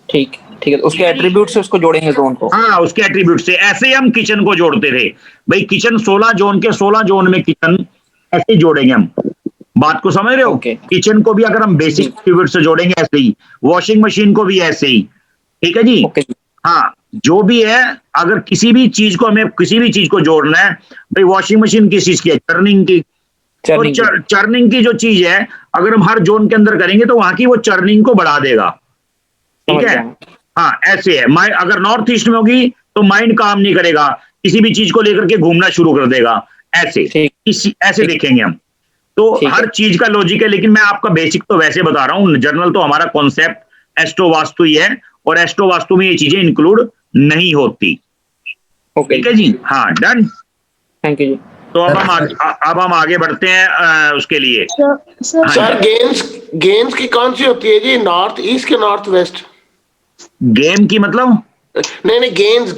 ठीक है, उसके एट्रीब्यूट से उसको जोड़ेंगे जोन को। हाँ, उसके एट्रीब्यूट से। ऐसे ही हम किचन को जोड़ते थे भाई, किचन 16 जोन के 16 जोन में किचन ऐसे ही जोड़ेंगे हम। बात को समझ रहे हो? किचन को भी अगर हम बेसिक एट्रीब्यूट से जोड़ेंगे ऐसे ही, वॉशिंग मशीन को भी ऐसे ही। ठीक है जी? हाँ, जो भी है, अगर किसी भी चीज को हमें किसी भी चीज को जोड़ना है भाई, वॉशिंग मशीन किस चीज की है? चर्निंग की। तो चर्निंग की जो चीज है अगर हम हर जोन के अंदर करेंगे तो वहां की वो चर्निंग को बढ़ा देगा। ठीक है? हाँ, ऐसे है। अगर नॉर्थ ईस्ट में होगी तो माइंड काम नहीं करेगा, किसी भी चीज को लेकर के घूमना शुरू कर देगा। ऐसे देखेंगे हम तो हर चीज का लॉजिक है। लेकिन मैं आपका बेसिक तो वैसे बता रहा हूँ, जनरल तो हमारा कॉन्सेप्ट एस्ट्रो वास्तु ही है, और एस्ट्रो वास्तु में ये चीजें इंक्लूड नहीं होती। ठीक है जी? हाँ, डन, थैंक यू जी। तो अब हम आगे बढ़ते हैं उसके लिए। सर गेम्स की कौन सी होती है जी? नॉर्थ ईस्ट के नॉर्थ वेस्ट? गेम की मतलब? नहीं, गेम्स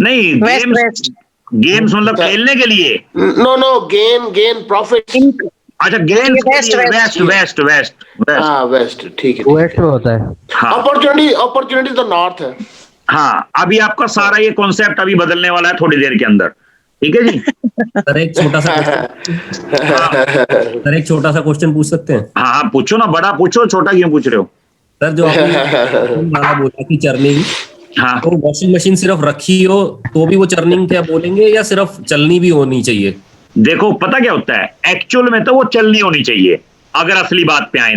नहीं, गेम्स मतलब खेलने के लिए? No, gain profit. अच्छा, गेन वेस्ट। हाँ, वेस्ट, ठीक है, वेस्ट में होता है। अपॉर्चुनिटी तो नॉर्थ है। हाँ, अभी आपका सारा ये कॉन्सेप्ट अभी बदलने वाला है थोड़ी देर के अंदर। ठीक है जी? सर एक छोटा सा क्वेश्चन पूछ सकते हैं? हाँ, पूछो ना, बड़ा पूछो, छोटा क्यों पूछ रहे हो? सर जो आपने बोला कि चर्निंग, हाँ, तो वॉशिंग मशीन सिर्फ रखी हो तो भी वो चर्निंग क्या बोलेंगे, या सिर्फ चलनी भी होनी चाहिए? देखो पता क्या होता है, एक्चुअल में तो वो चलनी होनी चाहिए। अगर असली बात पे आए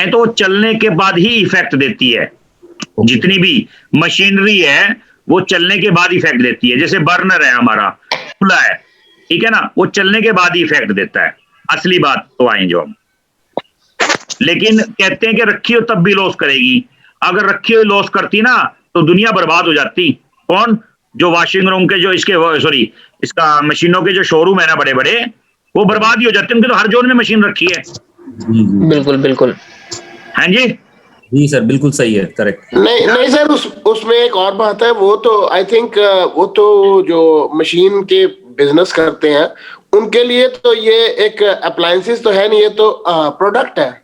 तो वो चलने के बाद ही इफेक्ट देती है। जितनी भी मशीनरी है वो चलने के बाद इफेक्ट देती है। जैसे बर्नर है हमारा, खुला है, ठीक है ना, वो चलने के बाद ही इफेक्ट देता है। असली बात तो आए जो हम, लेकिन कहते हैं कि रखी हो तब भी लॉस करेगी। अगर रखी हुई लॉस करती ना तो दुनिया बर्बाद हो जाती। कौन? जो वॉशिंग रूम के, जो इसका मशीनों के जो शोरूम है ना बड़े बड़े, वो बर्बाद ही हो जाते हैं। उनके तो हर जोन में मशीन रखी है। बिल्कुल। हाँ जी सर, बिल्कुल सही है, करेक्ट। नहीं सर, उसमें एक और बात है। वो तो आई थिंक वो तो जो मशीन के बिजनेस करते हैं उनके लिए तो ये एक अप्लायंसेस तो है नहीं, ये तो प्रोडक्ट है।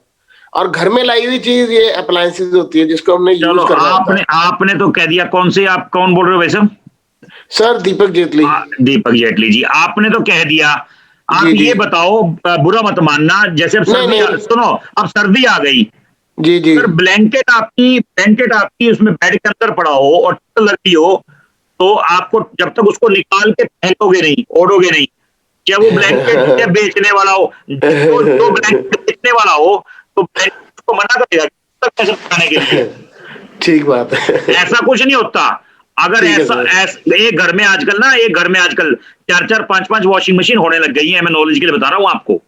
और घर में लाई हुई चीज ये अप्लायंसेस होती है जिसको हमने यूज करना होता है। आपने तो कह दिया। कौन से, आप कौन बोल रहे हो वैसे? सर दीपक जेटली जी, आपने तो कह दिया। आप ये बताओ, बुरा मत मानना, जैसे अब सुनो, अब सर्दी आ गई जी, अगर ब्लैंकेट आपकी उसमें बेड के अंदर पड़ा हो और लगी हो तो आपको जब तक उसको निकाल के फेंकोगे नहीं, ओढ़ोगे नहीं, चाहे वो ब्लैंकेट बेचने वाला हो, जो ब्लैंकेट बेचने वाला हो तो ब्लैंकेट को मना करेगा खाने के लिए। ठीक बात है। ऐसा कुछ नहीं होता। अगर एक घर में आजकल ना, एक घर में आजकल 4-4 5-5 वॉशिंग मशीन होने लग गई है, मैं नॉलेज के लिए बता रहा हूँ आपको।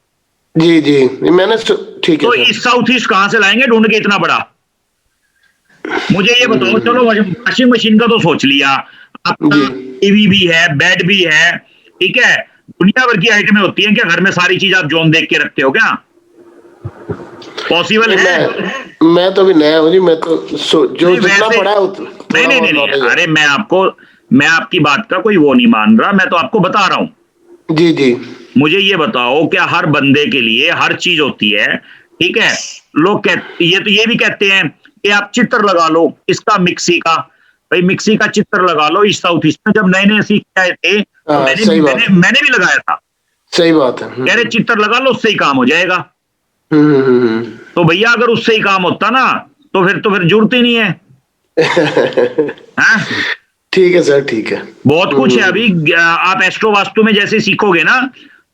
जी जी मैंने ठीक है। तो इस साउथ ईस्ट कहां से लाएंगे ढूंढ के इतना बड़ा? मुझे ये बताओ, चलो वॉशिंग मशीन का तो सोच लिया, आपका टीवी भी है, बेड भी है, ठीक है, दुनिया भर की आइटमें होती हैं, क्या घर में सारी चीज आप जोन देख के रखते हो क्या? पॉसिबल है? मैं तो भी नया हूँ जी, मैं तो जो जितना पढ़ा है नहीं, अरे मैं आपकी बात का कोई वो नहीं मान रहा, मैं तो आपको बता रहा हूँ। जी जी मुझे ये बताओ, क्या हर बंदे के लिए हर चीज होती है? ठीक है, लोग ये भी कहते हैं कि आप चित्र लगा लो इसका, मिक्सी का, भाई मिक्सी का चित्र लगा लो। इस साउथ ईस्ट में जब नए नए सीख के आए थे तो मैंने भी लगाया था। सही बात है। कह रहे चित्र लगा लो, उससे ही काम हो जाएगा। तो भैया अगर उससे ही काम होता ना तो फिर जरूरत ही नहीं है। ठीक है सर, ठीक है। बहुत कुछ है अभी। आप एस्ट्रो वास्तु में जैसे सीखोगे ना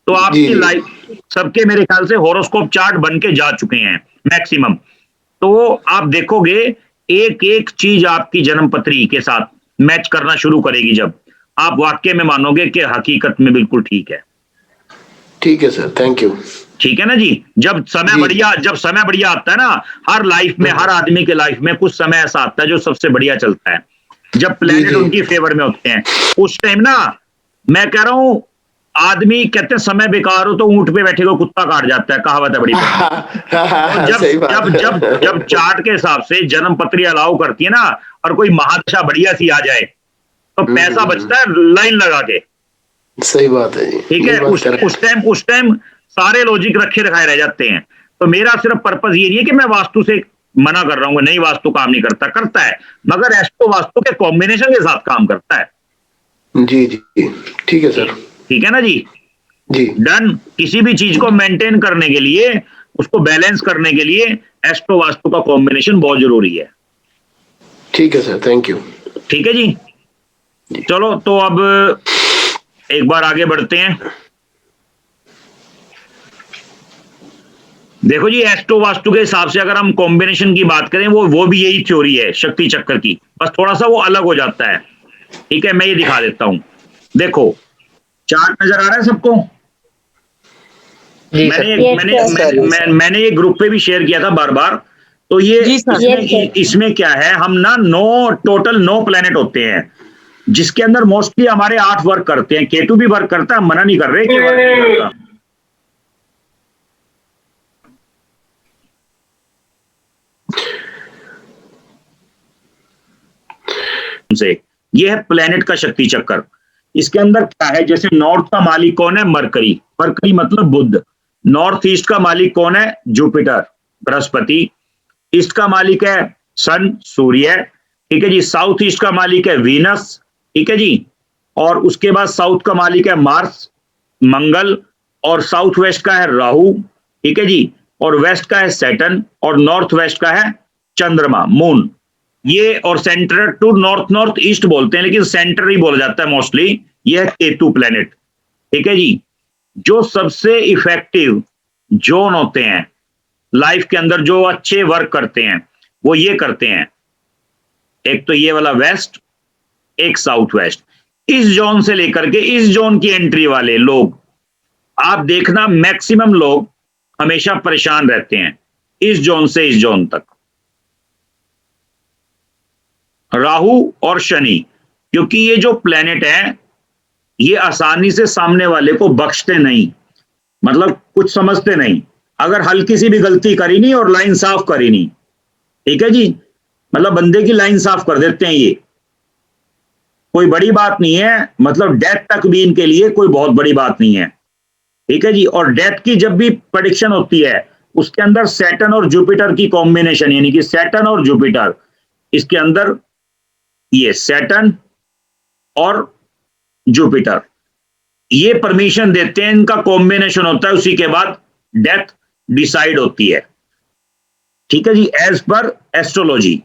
तो आपकी लाइफ, सबके मेरे ख्याल से हॉरोस्कोप चार्ट बन के जा चुके हैं मैक्सिमम। तो आप देखोगे एक एक चीज आपकी जन्मपत्री के साथ मैच करना शुरू करेगी, जब आप वाक्य में मानोगे कि हकीकत में बिल्कुल ठीक है। ठीक है सर, थैंक यू। ठीक है ना जी। जब समय बढ़िया आता है ना, हर लाइफ में, हर आदमी के लाइफ में कुछ समय ऐसा आता है जो सबसे बढ़िया चलता है, जब प्लेनेट उनकी फेवर में होते हैं। उस टाइम ना, मैं कह रहा हूं, आदमी कहते हैं समय बेकार हो तो ऊंट पे बैठे को कुत्ता काट जाता है, कहावत है बड़ी। जब चार्ट के हिसाब से जन्म पत्री अलाउ करती है ना, और कोई महादशा बढ़िया सी आ जाए तो पैसा बचता है लाइन लगा के। सही बात है जी। ठीक है, उस टाइम सारे लॉजिक रखे रखाए रह जाते हैं। तो मेरा सिर्फ पर्पस ये नहीं है कि मैं वास्तु से मना कर रहा हूँ, नहीं वास्तु काम नहीं करता है, मगर एस्ट्रो वास्तु के कॉम्बिनेशन के साथ काम करता है। जी जी ठीक है सर। ठीक है ना जी। जी डन। किसी भी चीज को मेंटेन करने के लिए, उसको बैलेंस करने के लिए एस्ट्रो वास्तु का कॉम्बिनेशन बहुत जरूरी है। ठीक है सर, थैंक यू। ठीक है जी। चलो तो अब एक बार आगे बढ़ते हैं। देखो जी, एस्ट्रो वास्तु के हिसाब से अगर हम कॉम्बिनेशन की बात करें, वो भी यही थ्योरी है शक्ति चक्र की, बस थोड़ा सा वो अलग हो जाता है। ठीक है, मैं ये दिखा देता हूं। देखो चार्ट नजर आ रहा है सबको? मैंने ये ग्रुप पे भी शेयर किया था बार बार। तो ये इसमें क्या है, हम ना टोटल 9 प्लेनेट होते हैं, जिसके अंदर मोस्टली हमारे 8 वर्क करते हैं। केतु भी वर्क करता है, मना नहीं कर रहे कि वर्क नहीं करता। ये है प्लेनेट का शक्ति चक्र। इसके अंदर क्या है, जैसे नॉर्थ का मालिक कौन है? मरकरी। मरकरी मतलब बुध। नॉर्थ ईस्ट का मालिक कौन है? जुपिटर, बृहस्पति। ईस्ट का मालिक है सन, सूर्य। ठीक है जी। साउथ ईस्ट का मालिक है वीनस। ठीक है जी। और उसके बाद साउथ का मालिक है मार्स, मंगल। और साउथ वेस्ट का है राहु। ठीक है जी। और वेस्ट का है सैटर्न, और नॉर्थ वेस्ट का है चंद्रमा, मून। ये और सेंटर टू नॉर्थ ईस्ट बोलते हैं, लेकिन सेंटर ही बोला जाता है मोस्टली। ये है केतु प्लेनेट। ठीक है जी। जो सबसे इफेक्टिव जोन होते हैं लाइफ के अंदर, जो अच्छे वर्क करते हैं, वो ये करते हैं। एक तो ये वाला वेस्ट, एक साउथ वेस्ट। इस जोन से लेकर के इस जोन की एंट्री वाले लोग, आप देखना मैक्सिमम लोग हमेशा परेशान रहते हैं इस जोन से इस जोन तक। राहु और शनि, क्योंकि ये जो प्लेनेट है ये आसानी से सामने वाले को बख्शते नहीं, मतलब कुछ समझते नहीं। अगर हल्की सी भी गलती करी नहीं और लाइन साफ करी नहीं, ठीक है जी, मतलब बंदे की लाइन साफ कर देते हैं। ये कोई बड़ी बात नहीं है, मतलब डेथ तक भी इनके लिए कोई बहुत बड़ी बात नहीं है। ठीक है जी। और डेथ की जब भी प्रेडिक्शन होती है, उसके अंदर सैटर्न और जुपिटर की कॉम्बिनेशन, यानी कि सैटर्न और जुपिटर, इसके अंदर ये सैटर्न और जुपिटर ये परमिशन देते हैं, इनका कॉम्बिनेशन होता है, उसी के बाद डेथ डिसाइड होती है। ठीक है जी, एज पर एस्ट्रोलॉजी।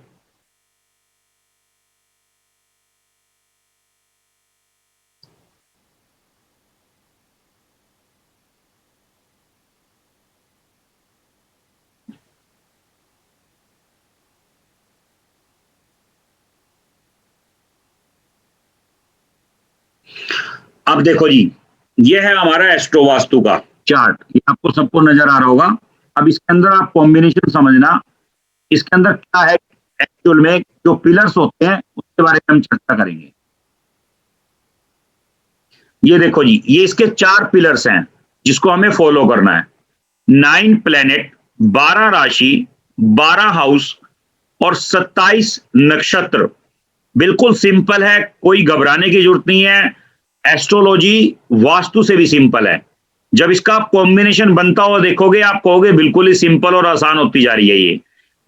अब देखो जी, ये है हमारा एस्ट्रो वास्तु का चार्ट, ये आपको सबको नजर आ रहा होगा। अब इसके अंदर आप कॉम्बिनेशन समझना, इसके अंदर क्या है एक्चुअल में, जो पिलर्स होते हैं उसके बारे में हम चर्चा करेंगे। ये देखो जी, ये इसके 4 पिलर्स हैं जिसको हमें फॉलो करना है। 9 प्लेनेट, 12 राशि, 12 हाउस और 27 नक्षत्र। बिल्कुल सिंपल है, कोई घबराने की जरूरत नहीं है। एस्ट्रोलॉजी वास्तु से भी सिंपल है। जब इसका आप कॉम्बिनेशन बनता हुआ देखोगे आप कहोगे बिल्कुल ही सिंपल और आसान होती जा रही है ये।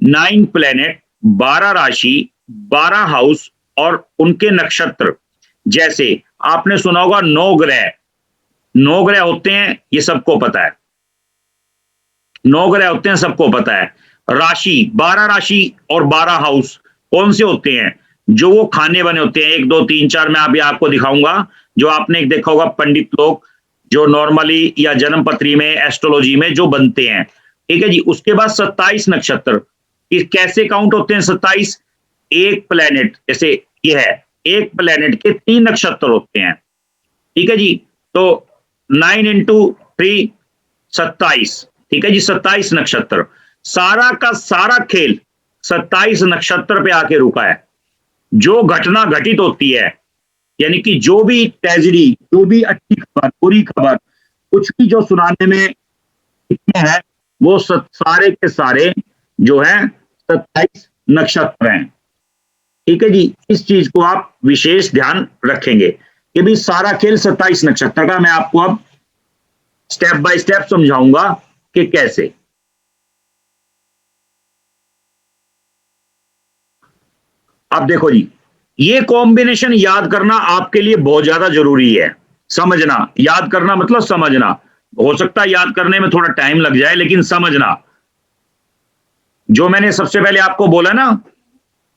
9 प्लेनेट, 12 राशि, 12 हाउस और उनके नक्षत्र। जैसे आपने सुना होगा 9 ग्रह, 9 ग्रह होते हैं, ये सबको पता है। 9 ग्रह होते हैं, सबको पता है। राशि, 12 राशि और 12 हाउस कौन से होते हैं? जो वो खाने बने होते हैं, 1 2 3 4 मैं अभी आपको दिखाऊंगा। जो आपने देखा होगा पंडित लोग जो नॉर्मली या जन्म पत्री में एस्ट्रोलॉजी में जो बनते हैं, ठीक है जी। उसके बाद 27 नक्षत्र, कैसे काउंट होते हैं 27? एक प्लेनेट, जैसे ये है, एक प्लेनेट के 3 नक्षत्र होते हैं, ठीक है जी। तो 9 × 3 27, ठीक है जी, 27 नक्षत्र। सारा का सारा खेल 27 नक्षत्र पे आके रुका है। जो घटना घटित होती है, यानी कि जो भी ट्रेजेडी, जो भी अच्छी खबर, बुरी खबर, कुछ भी जो सुनाने में है, वो सारे के सारे जो है 27 नक्षत्र हैं, ठीक है जी। इस चीज को आप विशेष ध्यान रखेंगे कि भी सारा खेल 27 नक्षत्र का। मैं आपको अब स्टेप बाय स्टेप समझाऊंगा कि कैसे। अब देखो जी, ये कॉम्बिनेशन याद करना आपके लिए बहुत ज्यादा जरूरी है। समझना, याद करना मतलब समझना। हो सकता है याद करने में थोड़ा टाइम लग जाए, लेकिन समझना। जो मैंने सबसे पहले आपको बोला ना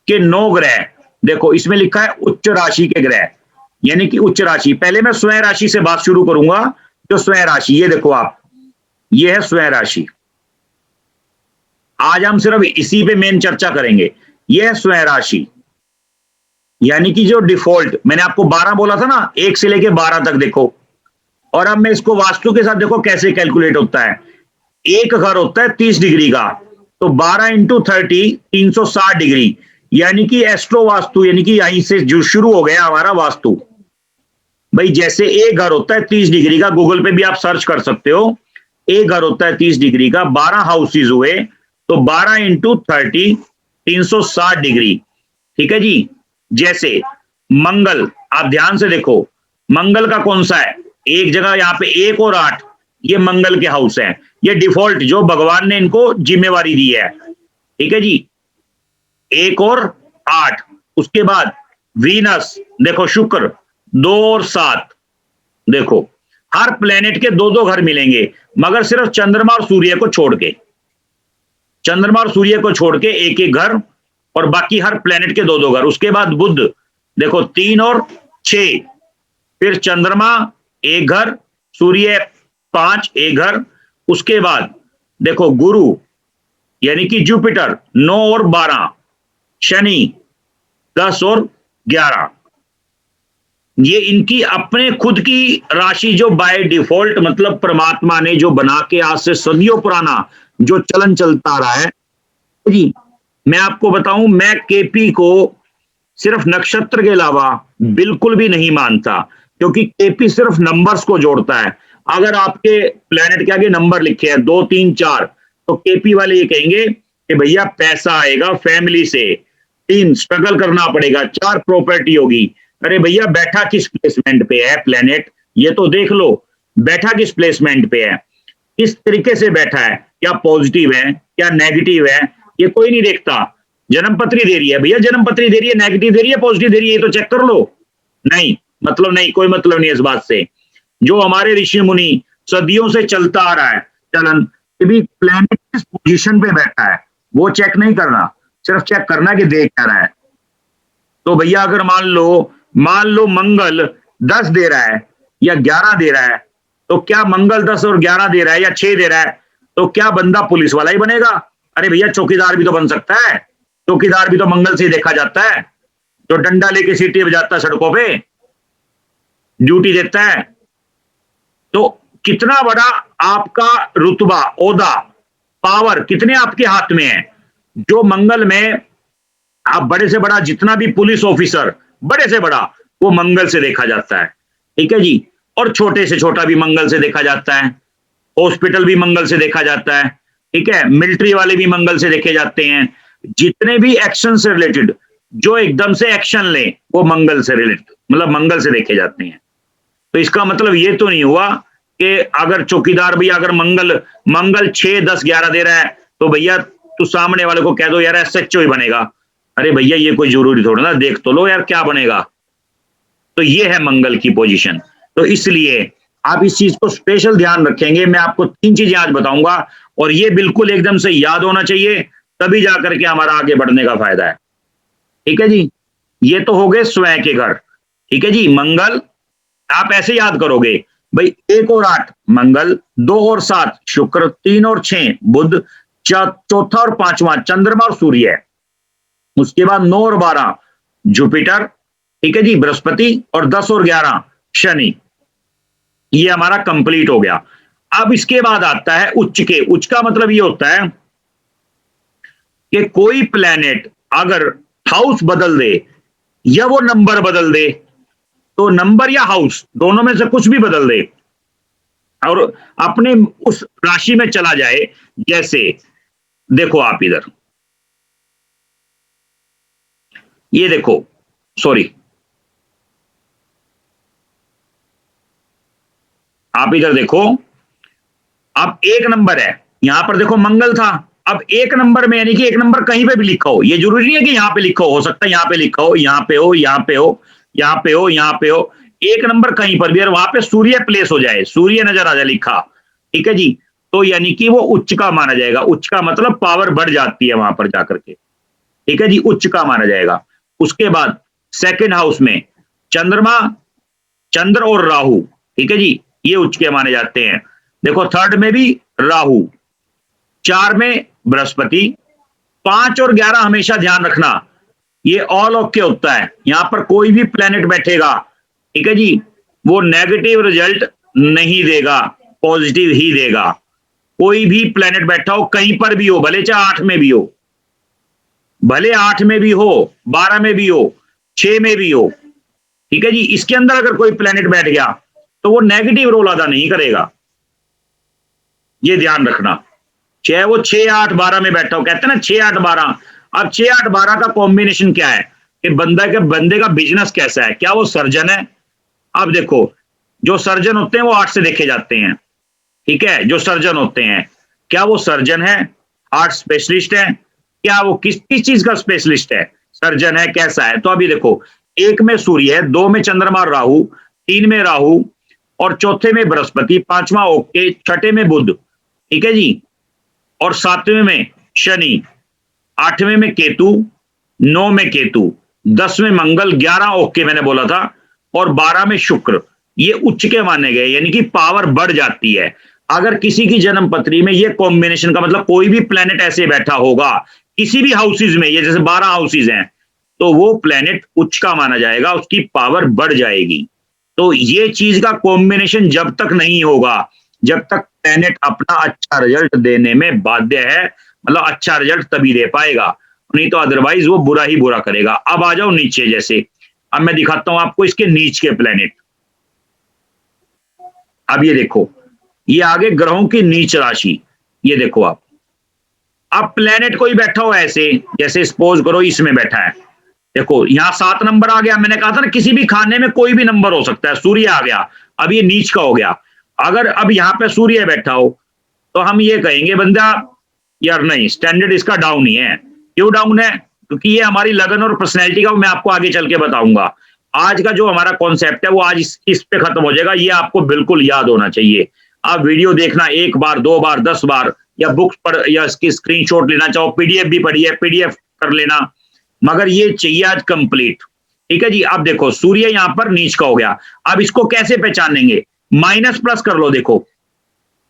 कि 9 ग्रह, देखो इसमें लिखा है उच्च राशि के ग्रह, यानी कि उच्च राशि। पहले मैं स्वयं राशि से बात शुरू करूंगा। जो स्वयं राशि, ये देखो आप, ये है स्वयं राशि। आज हम सिर्फ इसी पे मेन चर्चा करेंगे। ये है स्वयं राशि, यानी कि जो डिफॉल्ट मैंने आपको 12 बोला था ना, 1 से लेके 12 तक देखो। और अब मैं इसको वास्तु के साथ देखो कैसे कैलकुलेट होता है। एक घर होता है 30 डिग्री का, तो 12 × 30 360 डिग्री, यानी कि एस्ट्रो वास्तु, यानी कि यहीं से जो शुरू हो गया हमारा वास्तु। भाई जैसे एक घर होता है 30 डिग्री का, गूगल पे भी आप सर्च कर सकते हो। एक घर होता है 30 डिग्री का, 12 हाउसेज हुए, तो 12 × 30 360 डिग्री, ठीक है जी। जैसे मंगल, आप ध्यान से देखो, मंगल का कौन सा है? एक जगह यहाँ पे 1 और 8, ये मंगल के हाउस हैं। ये डिफॉल्ट जो भगवान ने इनको जिम्मेवारी दी है, ठीक है जी। 1 और 8, उसके बाद वीनस, देखो शुक्र 2 और 7, देखो हर प्लेनेट के 2-2 घर मिलेंगे, मगर सिर्फ चंद्रमा और सूर्य को छोड़ के, चंद्रमा और सूर्य को छोड़ के 1-1 घर, और बाकी हर प्लेनेट के 2-2 घर। उसके बाद बुध, देखो 3 और 6, फिर चंद्रमा 1 घर, सूर्य 5 1 घर। उसके बाद देखो गुरु यानी कि जुपिटर 9 और 12, शनि 10 और 11। ये इनकी अपने खुद की राशि जो बाय डिफॉल्ट, मतलब परमात्मा ने जो बना के आज से सदियों पुराना जो चलन चलता आ रहा है जी। मैं आपको बताऊं, मैं केपी को सिर्फ नक्षत्र के अलावा बिल्कुल भी नहीं मानता, क्योंकि केपी सिर्फ नंबर्स को जोड़ता है। अगर आपके प्लेनेट के आगे नंबर लिखे हैं 2 3 4, तो केपी वाले ये कहेंगे कि भैया पैसा आएगा फैमिली से, 3 स्ट्रगल करना पड़ेगा, 4 प्रॉपर्टी होगी। अरे भैया बैठा किस प्लेसमेंट पे है प्लेनेट, ये तो देख लो, बैठा किस प्लेसमेंट पे है, किस तरीके से बैठा है, क्या पॉजिटिव है क्या नेगेटिव है, ये कोई नहीं देखता। जन्मपत्री दे रही है भैया, जन्मपत्री दे रही है, नेगेटिव दे रही है पॉजिटिव दे रही है, ये तो चेक कर लो। नहीं, मतलब नहीं, कोई मतलब नहीं इस बात से। जो हमारे ऋषि मुनि सदियों से चलता आ रहा है चलन, भी प्लेनेट किस पोजीशन पे बैठा है वो चेक नहीं करना, सिर्फ चेक करना कि देख क्या रहा है। तो भैया अगर मान लो मंगल 10 दे रहा है या 11 दे रहा है, तो क्या मंगल 10 और 11 दे रहा है या 6 दे रहा है, तो क्या बंदा पुलिस वाला ही बनेगा? अरे भैया चौकीदार भी तो बन सकता है, चौकीदार भी तो मंगल से देखा जाता है, जो डंडा लेके सीटी बजाता है सड़कों पे। ड्यूटी देता है। तो कितना बड़ा आपका रुतबा, ओहदा, पावर कितने आपके हाथ में है। जो मंगल में आप बड़े से बड़ा जितना भी पुलिस ऑफिसर बड़े से बड़ा वो मंगल से देखा जाता है, ठीक है जी। और छोटे से छोटा भी मंगल से देखा जाता है, हॉस्पिटल भी मंगल से देखा जाता है, ठीक है। मिलिट्री वाले भी मंगल से देखे जाते हैं। जितने भी एक्शन से रिलेटेड जो एकदम से एक्शन ले वो मंगल से रिलेटेड मतलब मंगल से देखे जाते हैं। तो इसका मतलब ये तो नहीं हुआ कि अगर चौकीदार भी अगर मंगल 6, 10, 11 दे रहा है तो भैया तू सामने वाले को कह दो यार SHO ही बनेगा। अरे भैया ये कोई जरूरी थोड़ा ना, देख तो लो यार क्या बनेगा। तो ये है मंगल की पोजीशन। तो इसलिए आप इस चीज को स्पेशल ध्यान रखेंगे। मैं आपको 3 चीजें आज बताऊंगा और ये बिल्कुल एकदम से याद होना चाहिए, तभी जाकर के हमारा आगे बढ़ने का फायदा है, ठीक है जी। ये तो हो गए स्वयं के घर, ठीक है जी। मंगल आप ऐसे याद करोगे भाई 1 और 8 मंगल, 2 और 7 शुक्र, 3 और 6 बुध, चौथा और 5वां चंद्रमा और सूर्य है। उसके बाद 9 और 12 जुपिटर, ठीक है जी, बृहस्पति, और 10 और 11 शनि। ये हमारा कंप्लीट हो गया। अब इसके बाद आता है उच्च के। उच्च का मतलब ये होता है कि कोई प्लैनेट अगर हाउस बदल दे या वो नंबर बदल दे, तो नंबर या हाउस दोनों में से कुछ भी बदल दे और अपने उस राशि में चला जाए। जैसे देखो आप इधर, ये देखो, सॉरी आप इधर देखो, अब 1 नंबर है, यहां पर देखो मंगल था। अब 1 नंबर में यानी कि 1 नंबर कहीं पे भी लिखा हो, ये जरूरी नहीं है कि यहां पे लिखा हो सकता है यहां पे लिखा हो, यहां पे हो, यहां पे हो, यहां पे हो, यहां पे हो। 1 नंबर कहीं पर भी और वहां पे सूर्य प्लेस हो जाए, सूर्य नजर आ जाए लिखा, ठीक है जी, तो यानी कि वो उच्च का माना जाएगा। उच्च का मतलब पावर बढ़ जाती है वहां पर जाकर के, ठीक है जी, उच्च का माना जाएगा। उसके बाद 2nd हाउस में चंद्रमा, चंद्र और राहु, ठीक है जी, ये उच्च के माने जाते हैं। देखो 3rd में भी राहु, 4 में बृहस्पति, 5 और 11 हमेशा ध्यान रखना ये ऑल ओके होता है। यहां पर कोई भी प्लेनेट बैठेगा, ठीक है जी, वो नेगेटिव रिजल्ट नहीं देगा, पॉजिटिव ही देगा। कोई भी प्लेनेट बैठा हो कहीं पर भी हो, भले चाहे 8 में भी हो, भले 8 में भी हो, 12 में भी हो, 6 में भी हो, ठीक है जी, इसके अंदर अगर कोई प्लेनेट बैठ गया तो वो नेगेटिव रोल अदा नहीं करेगा, ये ध्यान रखना। चाहे वो 6, 8, 12 में बैठा हो, कहते हैं ना 6, 8, 12। अब 6, 8, 12 का कॉम्बिनेशन क्या है कि बंदे का बिजनेस कैसा है, क्या वो सर्जन है। अब देखो जो सर्जन होते हैं वो 8 से देखे जाते हैं, ठीक है, जो सर्जन होते हैं क्या वो सर्जन है, हार्ट स्पेशलिस्ट है, क्या वो किस चीज का स्पेशलिस्ट है, सर्जन है, कैसा है। तो अभी देखो 1 में सूर्य है, 2 में चंद्रमा और राहु, 3 में राहु और 4थे में बृहस्पति, 5वां ओके, 6ठे में बुध, ठीक है जी, और 7वें में शनि, 8वें में केतु, 9 में केतु, 10 में मंगल, 11 ओके मैंने बोला था, और 12 में शुक्र। ये उच्च के माने गए, यानी कि पावर बढ़ जाती है। अगर किसी की जन्म पत्री में ये कॉम्बिनेशन का मतलब कोई भी प्लेनेट ऐसे बैठा होगा किसी भी हाउसेज में, ये जैसे 12 हाउसेज हैं, तो वो प्लेनेट उच्च का माना जाएगा, उसकी पावर बढ़ जाएगी। तो ये चीज का कॉम्बिनेशन जब तक नहीं होगा, जब तक प्लेनेट अपना अच्छा रिजल्ट देने में बाध्य है, मतलब अच्छा रिजल्ट तभी दे पाएगा, नहीं तो अदरवाइज वो बुरा ही बुरा करेगा। अब आ जाओ नीचे, जैसे अब मैं दिखाता हूं आपको इसके नीच के प्लेनेट। अब ये देखो, ये आगे ग्रहों की नीच राशि, ये देखो आप। अब प्लेनेट कोई बैठा हो ऐसे, जैसे सपोज करो इसमें बैठा है, देखो यहां 7 नंबर आ गया। मैंने कहा था ना किसी भी खाने में कोई भी नंबर हो सकता है, सूर्य आ गया, अब ये नीच का हो गया। अगर अब यहां पे सूर्य बैठा हो तो हम ये कहेंगे बंदा यार नहीं, स्टैंडर्ड इसका डाउन ही है। क्यों डाउन है? क्योंकि ये हमारी लगन और पर्सनैलिटी का मैं आपको आगे चल के बताऊंगा। आज का जो हमारा कॉन्सेप्ट है वो आज इस पे खत्म हो जाएगा, ये आपको बिल्कुल याद होना चाहिए। आप वीडियो देखना 1 बार 2 बार 10 बार, या बुक्स पढ़ या इसकी स्क्रीनशॉट लेना चाहो, पीडीएफ भी पढ़ी है, पीडीएफ कर लेना, मगर ये चाहिए आज कंप्लीट, ठीक है जी। अब देखो सूर्य यहां पर नीच का हो गया। अब इसको कैसे पहचानेंगे? माइनस प्लस कर लो। देखो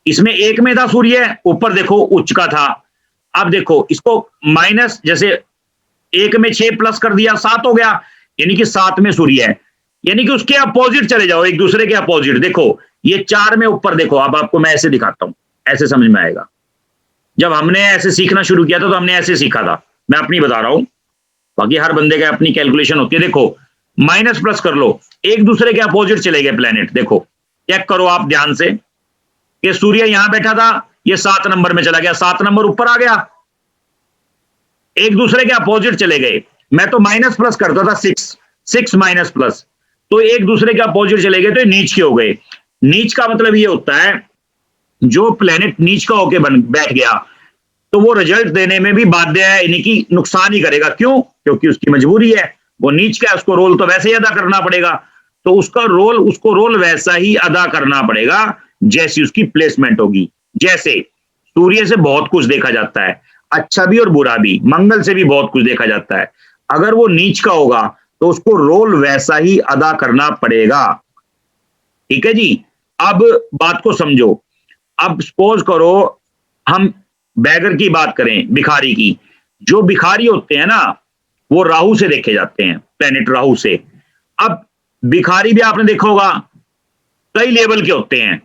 इसमें 1 में था सूर्य, ऊपर देखो उच्च का था। अब देखो इसको माइनस, जैसे 1 में 6 प्लस कर दिया 7 हो गया, यानी कि 7 में सूर्य है। यानी कि उसके अपोजिट चले जाओ, एक दूसरे के अपोजिट। देखो ये 4 में ऊपर देखो, अब आपको मैं ऐसे दिखाता हूं, ऐसे समझ में आएगा। जब हमने ऐसे सीखना शुरू किया था तो हमने ऐसे सीखा था, मैं अपनी बता रहा हूं, बाकी हर बंदे का अपनी कैलकुलेशन होती है। देखो माइनस प्लस कर लो, एक दूसरे के अपोजिट चले गए प्लेनेट। देखो चेक करो आप ध्यान से, ये सूर्य यहां बैठा था, ये 7 नंबर में चला गया, 7 नंबर ऊपर आ गया, एक दूसरे के अपोजिट चले गए। मैं तो माइनस प्लस करता था, 6 माइनस प्लस, तो एक दूसरे के अपोजिट चले गए तो नीच के हो गए। नीच का मतलब ये होता है जो प्लेनेट नीच का होके बैठ गया तो वो रिजल्ट देने में भी बाध्य है, यानी कि नुकसान ही करेगा। क्यों? क्योंकि उसकी मजबूरी है, वो नीच का है, उसको रोल तो वैसे ही अदा करना पड़ेगा, तो उसको रोल वैसा ही अदा करना पड़ेगा जैसी उसकी प्लेसमेंट होगी। जैसे सूर्य से बहुत कुछ देखा जाता है, अच्छा भी और बुरा भी, मंगल से भी बहुत कुछ देखा जाता है। अगर वो नीच का होगा तो उसको रोल वैसा ही अदा करना पड़ेगा। ठीक है जी, अब बात को समझो। अब सपोज करो हम बैगर की बात करें, भिखारी की। जो भिखारी होते हैं ना वो राहु से देखे जाते हैं, प्लेनेट राहु से। अब भिखारी भी आपने देखा होगा कई लेवल के होते हैं,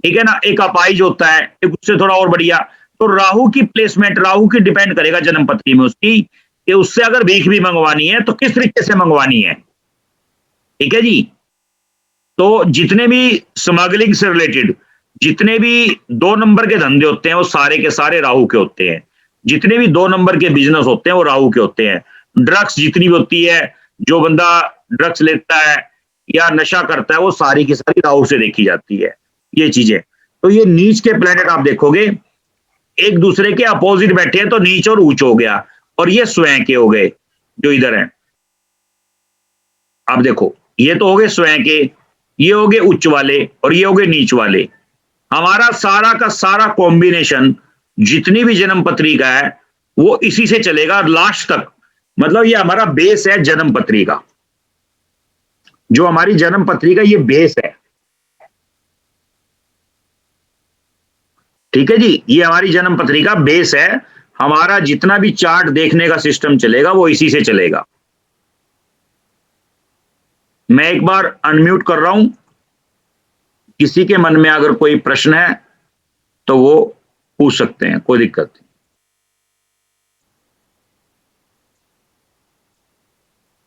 ठीक है ना, एक अपाइज होता है, एक उससे थोड़ा और बढ़िया। तो राहु की प्लेसमेंट, राहु की डिपेंड करेगा जन्म पत्री में उसकी, कि उससे अगर भीख भी मंगवानी है तो किस तरीके से मंगवानी है। ठीक है जी, तो जितने भी स्मगलिंग से रिलेटेड जितने भी 2 नंबर के धंधे होते हैं वो सारे के सारे राहु के होते हैं। जितने भी 2 नंबर के बिजनेस होते हैं वो राहु के होते हैं। ड्रग्स जितनी भी होती है, जो बंदा ड्रग्स लेता है या नशा करता है, वो सारी की सारी राहु से देखी जाती है ये चीजें। तो ये नीच के प्लेनेट आप देखोगे एक दूसरे के अपोजिट बैठे हैं तो नीच और ऊंच हो गया, और ये स्वयं के हो गए जो इधर हैं। आप देखो ये तो हो गए स्वयं के, ये हो गए उच्च वाले और ये हो गए नीच वाले। हमारा सारा का सारा कॉम्बिनेशन जितनी भी जन्म पत्री का है वो इसी से चलेगा लास्ट तक। मतलब ये हमारा बेस है जन्म पत्री का, जो हमारी जन्म पत्री का ये बेस है। ठीक है जी, ये हमारी जन्म पत्री का बेस है। हमारा जितना भी चार्ट देखने का सिस्टम चलेगा वो इसी से चलेगा। मैं एक बार अनम्यूट कर रहा हूं, किसी के मन में अगर कोई प्रश्न है तो वो पूछ सकते हैं, कोई दिक्कत नहीं।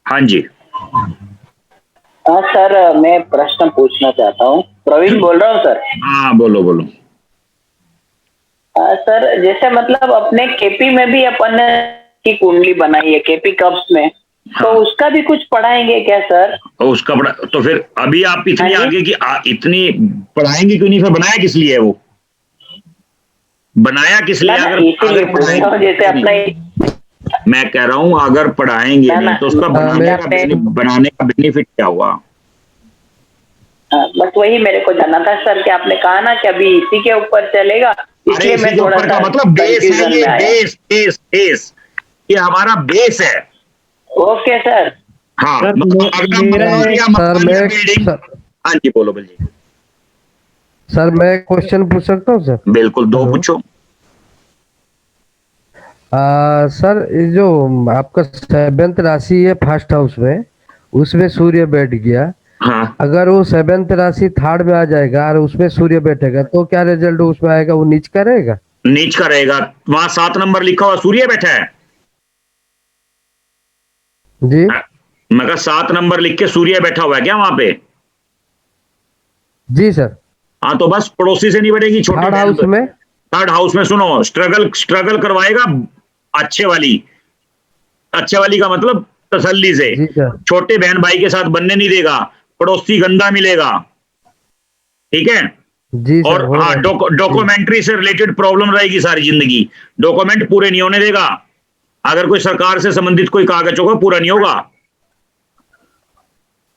हाँ जी। हाँ सर, मैं प्रश्न पूछना चाहता हूँ। प्रवीण बोल रहा हूँ सर। हाँ बोलो बोलो। सर जैसे मतलब अपने केपी में भी अपन की कुंडली बनाई है, केपी कप्स में, तो उसका भी कुछ पढ़ाएंगे क्या सर? उसका पढ़ा तो फिर अभी आप इतनी आगे की इतनी पढ़ाएंगे क्यों नहीं? फिर बनाया किस लिए है वो? बनाया किस लिए? अगर पढ़ाएंगे, जैसे अपना मैं कह रहा हूं अगर पढ़ाएंगे नहीं तो उसका बनाने का बेनिफिट क्या हुआ? बस वही मेरे को जानना था सर, कि आपने कहा ना कि अभी इसी के ऊपर चलेगा, इसलिए मैं थोड़ा सा मतलब बेस है ये, बेस ये हमारा बेस है। Okay sir. हाँ सर, हाँ जी बोलो बलजी। सर मैं क्वेश्चन पूछ सकता हूँ सर? बिल्कुल, 2 पूछो। सर ये जो आपका 7th राशि है फर्स्ट हाउस में, उसमें सूर्य बैठ गया। हाँ। अगर वो 7th राशि 3rd में आ जाएगा और उसमें सूर्य बैठेगा तो क्या रिजल्ट उसमें आएगा? वो नीच का रहेगा? नीच का रहेगा। वहां 7 नंबर लिखा हुआ सूर्य बैठा है जी। मैं कहा 7 नंबर लिख के सूर्य बैठा हुआ है क्या वहां पे? जी सर। हाँ तो बस पड़ोसी से नहीं बढ़ेगी, छोटे 3rd हाउस में। 3rd हाउस में सुनो, स्ट्रगल करवाएगा अच्छे वाली का मतलब तसल्ली से। छोटे बहन भाई के साथ बनने नहीं देगा, पड़ोसी गंदा मिलेगा। ठीक है जी। और हाँ डॉक्यूमेंट्री से रिलेटेड प्रॉब्लम रहेगी सारी जिंदगी, डॉक्यूमेंट पूरे नहीं होने देगा। अगर कोई सरकार से संबंधित कोई कागज होगा पूरा नहीं होगा।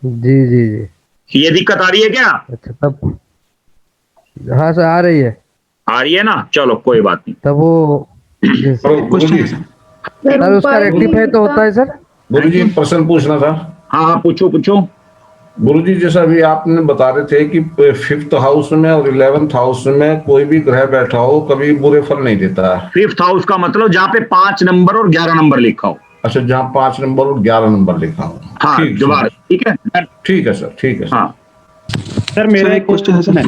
जी जी जी। ये दिक्कत आ रही है क्या? अच्छा तब हाँ सर आ रही है। आ रही है ना, चलो कोई बात नहीं। तब वो सर उसका रेक्टिफाई तो होता है सर? गुरु जी प्रश्न पूछना था। हाँ पूछो पूछो। गुरु जी जैसा अभी आपने बता रहे थे कि 5th हाउस में और 11th हाउस में कोई भी ग्रह बैठा हो कभी बुरे फल नहीं देता है। 5th हाउस का मतलब जहाँ पे 5 नंबर और 11 नंबर लिखा हो। अच्छा, जहाँ 5 नंबर और 11 नंबर लिखा हो। हाँ दोबारा, ठीक है सर, ठीक है। हाँ सर मेरा एक क्वेश्चन है।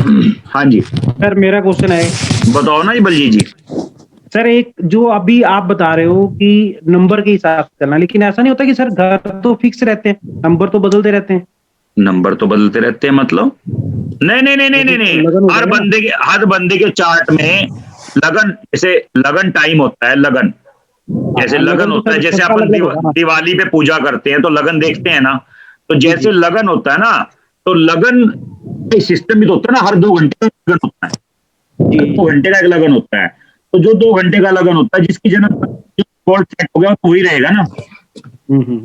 हाँ जी सर मेरा क्वेश्चन है, बताओ ना जी बलजीत जी। सर एक जो अभी आप बता रहे हो कि नंबर के हिसाब से करना, लेकिन ऐसा नहीं होता कि सर घर तो फिक्स रहते हैं, नंबर तो बदलते रहते हैं। नंबर तो बदलते रहते हैं मतलब? नहीं, हर बंदे के चार्ट में लगन, जैसे लगन टाइम होता है, लगन जैसे लगन होता है, जैसे अपन दिवाली पे पूजा करते हैं तो लगन देखते हैं ना, तो जैसे लगन होता है ना, तो लगन सिस्टम भी तो होता है ना, हर 2 घंटे का लगन होता है, 2 घंटे का एक लगन होता है। तो जो 2 घंटे का लगन होता है, जिसकी जन्म सेट हो गया तो वही रहेगा ना।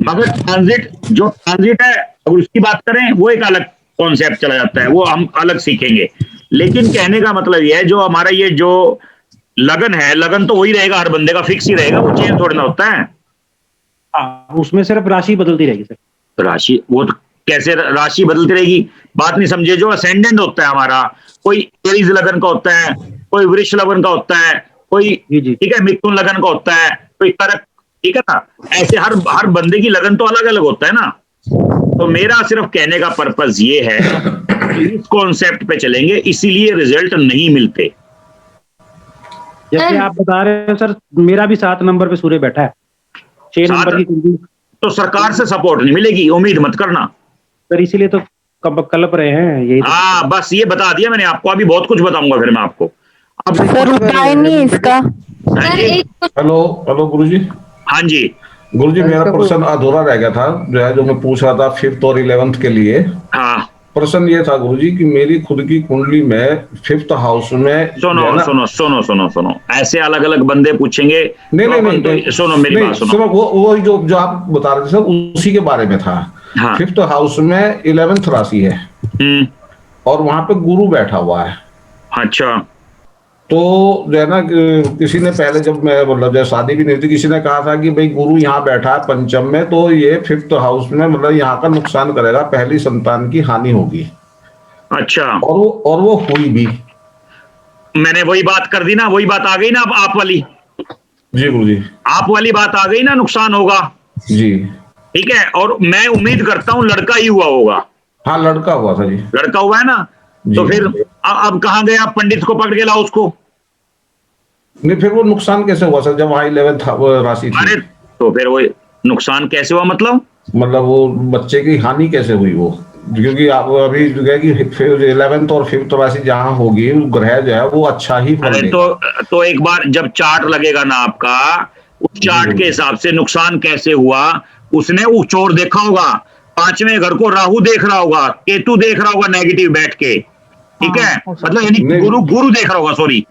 मगर जो ट्रांजिट है, अगर उसकी बात करें, वो एक अलग कॉन्सेप्ट चला जाता है, वो हम अलग सीखेंगे। लेकिन कहने का मतलब ये है, जो हमारा ये जो लगन है, लगन तो वही रहेगा, हर बंदे का फिक्स ही रहेगा, वो चेंज थोड़ा ना होता है। उसमें सिर्फ राशि बदलती रहेगी सर। राशि, वो तो कैसे राशि बदलती रहेगी, बात नहीं समझे। जो असेंडेंट होता है हमारा, कोई एरीज लगन का होता है, कोई वृष लगन का होता है, कोई ठीक है मिथुन लगन का होता है, कोई कर्क, ठीक है ना, ऐसे हर बंदे की लगन तो अलग अलग होता है ना। तो मेरा सिर्फ कहने का पर्पस ये है, इस कॉन्सेप्ट पे चलेंगे, इसीलिए रिजल्ट नहीं मिलते। जैसे आप बता रहे हो सर, मेरा भी 7 नंबर पे सूर्य बैठा है, 6 नंबर की कुंडली, तो सरकार से सपोर्ट नहीं मिलेगी, उम्मीद मत करना सर, इसीलिए तो कल्प रहे हैं यही। हाँ बस ये बता दिया मैंने आपको, अभी बहुत कुछ बताऊंगा फिर मैं आपको। अब सर उपाय नहीं है इसका। हेलो गुरुजी। हाँ जी गुरुजी, मेरा प्रश्न अधूरा रह गया था, जो मैं पूछ रहा था 5th और 11th के लिए। हाँ प्रश्न ये था गुरुजी कि मेरी खुद की कुंडली में 5th हाउस में, सुनो, ऐसे अलग अलग बंदे पूछेंगे। नहीं, सुनो मेरी बात सुनो। वो जो आप बता रहे थे सर, उसी के बारे में था। 5th हाउस में 11th राशि है और वहां पे गुरु बैठा हुआ है। अच्छा, तो जो है ना, किसी ने पहले, जब मैं मतलब जब शादी भी नहीं थी, किसी ने कहा था कि भाई गुरु यहाँ बैठा है पंचम में, तो ये 5th हाउस में मतलब यहाँ का नुकसान करेगा, पहली संतान की हानि होगी। अच्छा, और वो हुई भी। मैंने वही बात कर दी ना, वही बात आ गई ना, अब आप वाली। जी गुरुजी, आप वाली बात आ गई ना, नुकसान होगा जी, ठीक है। और मैं उम्मीद करता हूँ लड़का ही हुआ होगा। हाँ लड़का हुआ था जी, लड़का हुआ है ना, तो फिर अब कहाँ गया, पंडित को पकड़ के लाओ उसको। नहीं, फिर वो नुकसान कैसे हुआ सर, जब वहां 11th राशि थी? अरे तो फिर वो नुकसान कैसे हुआ, मतलब वो बच्चे की हानि कैसे हुई वो, क्योंकि आप अभी जो है कि 11th और 5th राशि जहाँ होगी, ग्रह जो है वो अच्छा ही फल देगा। तो एक बार जब चार्ट लगेगा ना आपका, उस चार्ट के हिसाब से नुकसान कैसे हुआ, उसने वो चोर देखा होगा, 5वें घर को राहु देख रहा होगा, केतु देख रहा होगा नेगेटिव बैठ के, ठीक है, मतलब यानी गुरु देख रहा होगा, सॉरी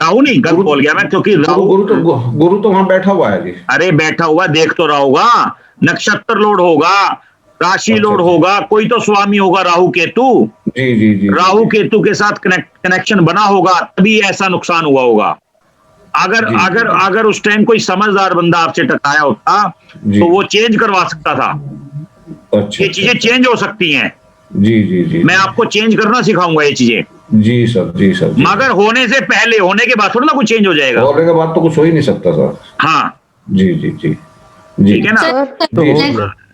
राहु नहीं, गलत बोल गया मैं, क्योंकि गुरु तो वहां बैठा हुआ है जी। अरे बैठा हुआ देख तो रहा होगा, नक्षत्र लोड होगा, राशि लोड होगा, कोई तो स्वामी होगा राहु केतु। जी राहु केतु के साथ कनेक्शन बना होगा, तभी ऐसा नुकसान हुआ होगा। अगर उस टाइम कोई समझदार बंदा आपसे टकराया होता तो वो चेंज करवा सकता था। ये चीजें चेंज हो सकती हैं। जी मैं आपको चेंज करना सिखाऊंगा ये चीजें। जी सर। मगर होने से पहले, होने के बाद थोड़ा ना कुछ चेंज हो जाएगा। होने के बाद तो कुछ हो ही नहीं सकता सर। हाँ जी ठीक है ना।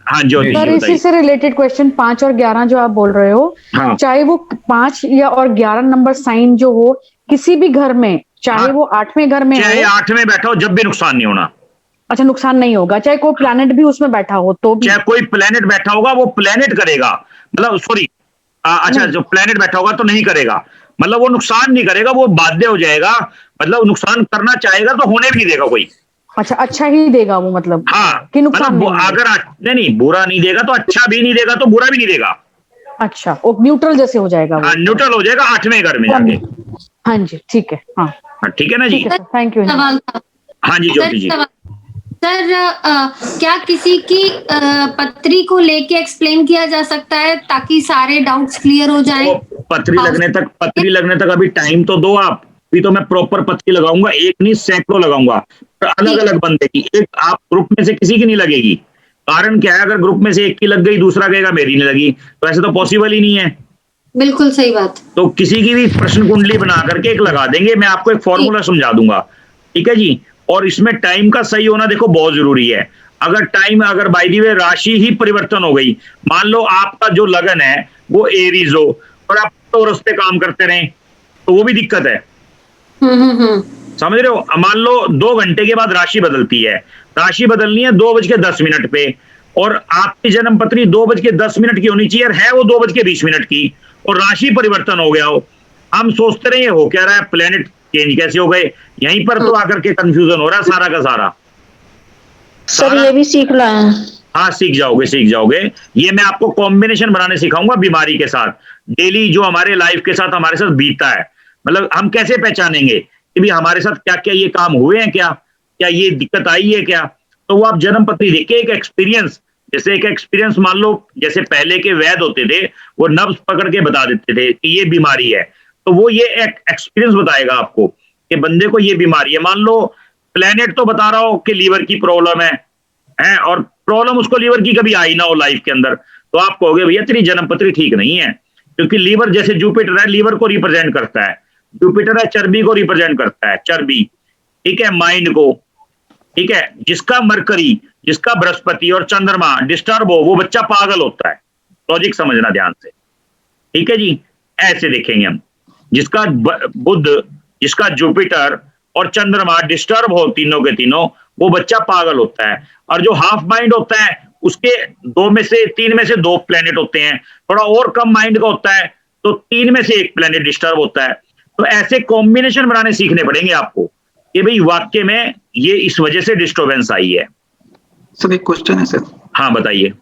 हाँ सर इसी से रिलेटेड क्वेश्चन 5 और 11 जो आप बोल रहे हो, चाहे वो 5 या और 11 नंबर साइन जो हो किसी भी घर में, चाहे वो 8वें घर में, चाहे 8वें बैठा हो, जब भी नुकसान नहीं होना। अच्छा, नुकसान नहीं होगा, चाहे कोई प्लैनेट भी उसमें बैठा हो तो भी? चाहे कोई प्लैनेट बैठा होगा वो प्लैनेट करेगा, मतलब सॉरी, अच्छा जो प्लैनेट बैठा होगा तो नहीं करेगा, मतलब वो नुकसान नहीं करेगा, वो बाध्य हो जाएगा, मतलब नुकसान करना चाहेगा तो होने भी नहीं देगा कोई। अच्छा ही देगा वो, मतलब हाँ, कि नुकसान मतलब अगर नहीं बुरा नहीं देगा तो अच्छा भी नहीं देगा, तो बुरा भी नहीं देगा। अच्छा, वो न्यूट्रल जैसे हो जाएगा वो। न्यूट्रल हो जाएगा 8वें घर में जाके। हाँ जी ठीक है। हाँ ठीक है ना जी, थैंक यू। हाँ जी ज्योति जी। सर क्या किसी की पत्री को लेके एक्सप्लेन किया जा सकता है ताकि सारे डाउट्स क्लियर हो जाएं? पत्री लगने तक अभी टाइम तो दो आप। अभी तो मैं प्रॉपर पत्री लगाऊंगा, एक नहीं सैकड़ों लगाऊंगा, अलग अलग बंदे की। एक आप ग्रुप में से किसी की नहीं लगेगी। कारण क्या है, अगर ग्रुप में से एक की लग गई, दूसरा कहेगा मेरी नहीं लगी, तो ऐसे तो पॉसिबल ही नहीं है। बिल्कुल सही बात। तो किसी की भी प्रश्न कुंडली बना करके एक लगा देंगे। मैं आपको एक फॉर्मूला समझा दूंगा, ठीक है जी। और इसमें टाइम का सही होना देखो बहुत जरूरी है। अगर बाय द वे राशि ही परिवर्तन हो गई, मान लो आपका जो लगन है वो एरीज हो और आप टॉरस पे काम करते रहे, तो वो भी दिक्कत है। समझ रहे हो? मान लो 2 घंटे के बाद राशि बदलती है, राशि बदलनी है 2:10 पे, और आपकी जन्म पत्री 2:10 की होनी चाहिए और है वो 2:20 की, और राशि परिवर्तन हो गया हो। हम सोचते रहे हो क्या रहा है, प्लेनेट चेंज कैसे हो गए, यहीं पर तो आकर के कंफ्यूजन हो रहा है सारा का सारा। सर ये भी सीखना है। हाँ, सीख जाओगे। ये मैं आपको कॉम्बिनेशन बनाने सिखाऊंगा बीमारी के साथ, डेली जो हमारे लाइफ के साथ हमारे साथ बीतता है, मतलब हम कैसे पहचानेंगे कि भी हमारे साथ क्या क्या ये काम हुए हैं, क्या ये दिक्कत आई है क्या। तो वो आप जन्म पत्री देख के एक एक्सपीरियंस, जैसे एक एक्सपीरियंस मान लो, जैसे पहले के वैद्य होते थे वो नब्ज पकड़ के बता देते थे कि ये बीमारी है, तो वो ये एक एक्सपीरियंस बताएगा आपको कि बंदे को ये बीमारी है। मान लो प्लेनेट तो बता रहा हो कि लीवर की प्रॉब्लम है और प्रॉब्लम उसको लीवर की कभी आई ना हो लाइफ के अंदर, तो आप कहोगे भैया तेरी जन्म पत्री ठीक नहीं है, क्योंकि लीवर जैसे जुपिटर है, लीवर को रिप्रेजेंट करता है, जुपिटर है चर्बी को रिप्रेजेंट करता है, चर्बी, ठीक है, माइंड को, ठीक है। जिसका मरकरी, जिसका बृहस्पति और चंद्रमा डिस्टर्ब हो वो बच्चा पागल होता है। लॉजिक समझना ध्यान से, ठीक है जी। ऐसे देखेंगे हम, जिसका बुध, जिसका जुपिटर और चंद्रमा डिस्टर्ब हो तीनों के तीनों, वो बच्चा पागल होता है। और जो हाफ माइंड होता है उसके 3 में से 2 प्लेनेट होते हैं, थोड़ा और कम माइंड का होता है तो 3 में से 1 प्लेनेट डिस्टर्ब होता है। तो ऐसे कॉम्बिनेशन बनाने सीखने पड़ेंगे आपको कि भाई वाक्य में ये इस वजह से डिस्टर्बेंस आई है। सर एक क्वेश्चन है सर। हाँ बताइए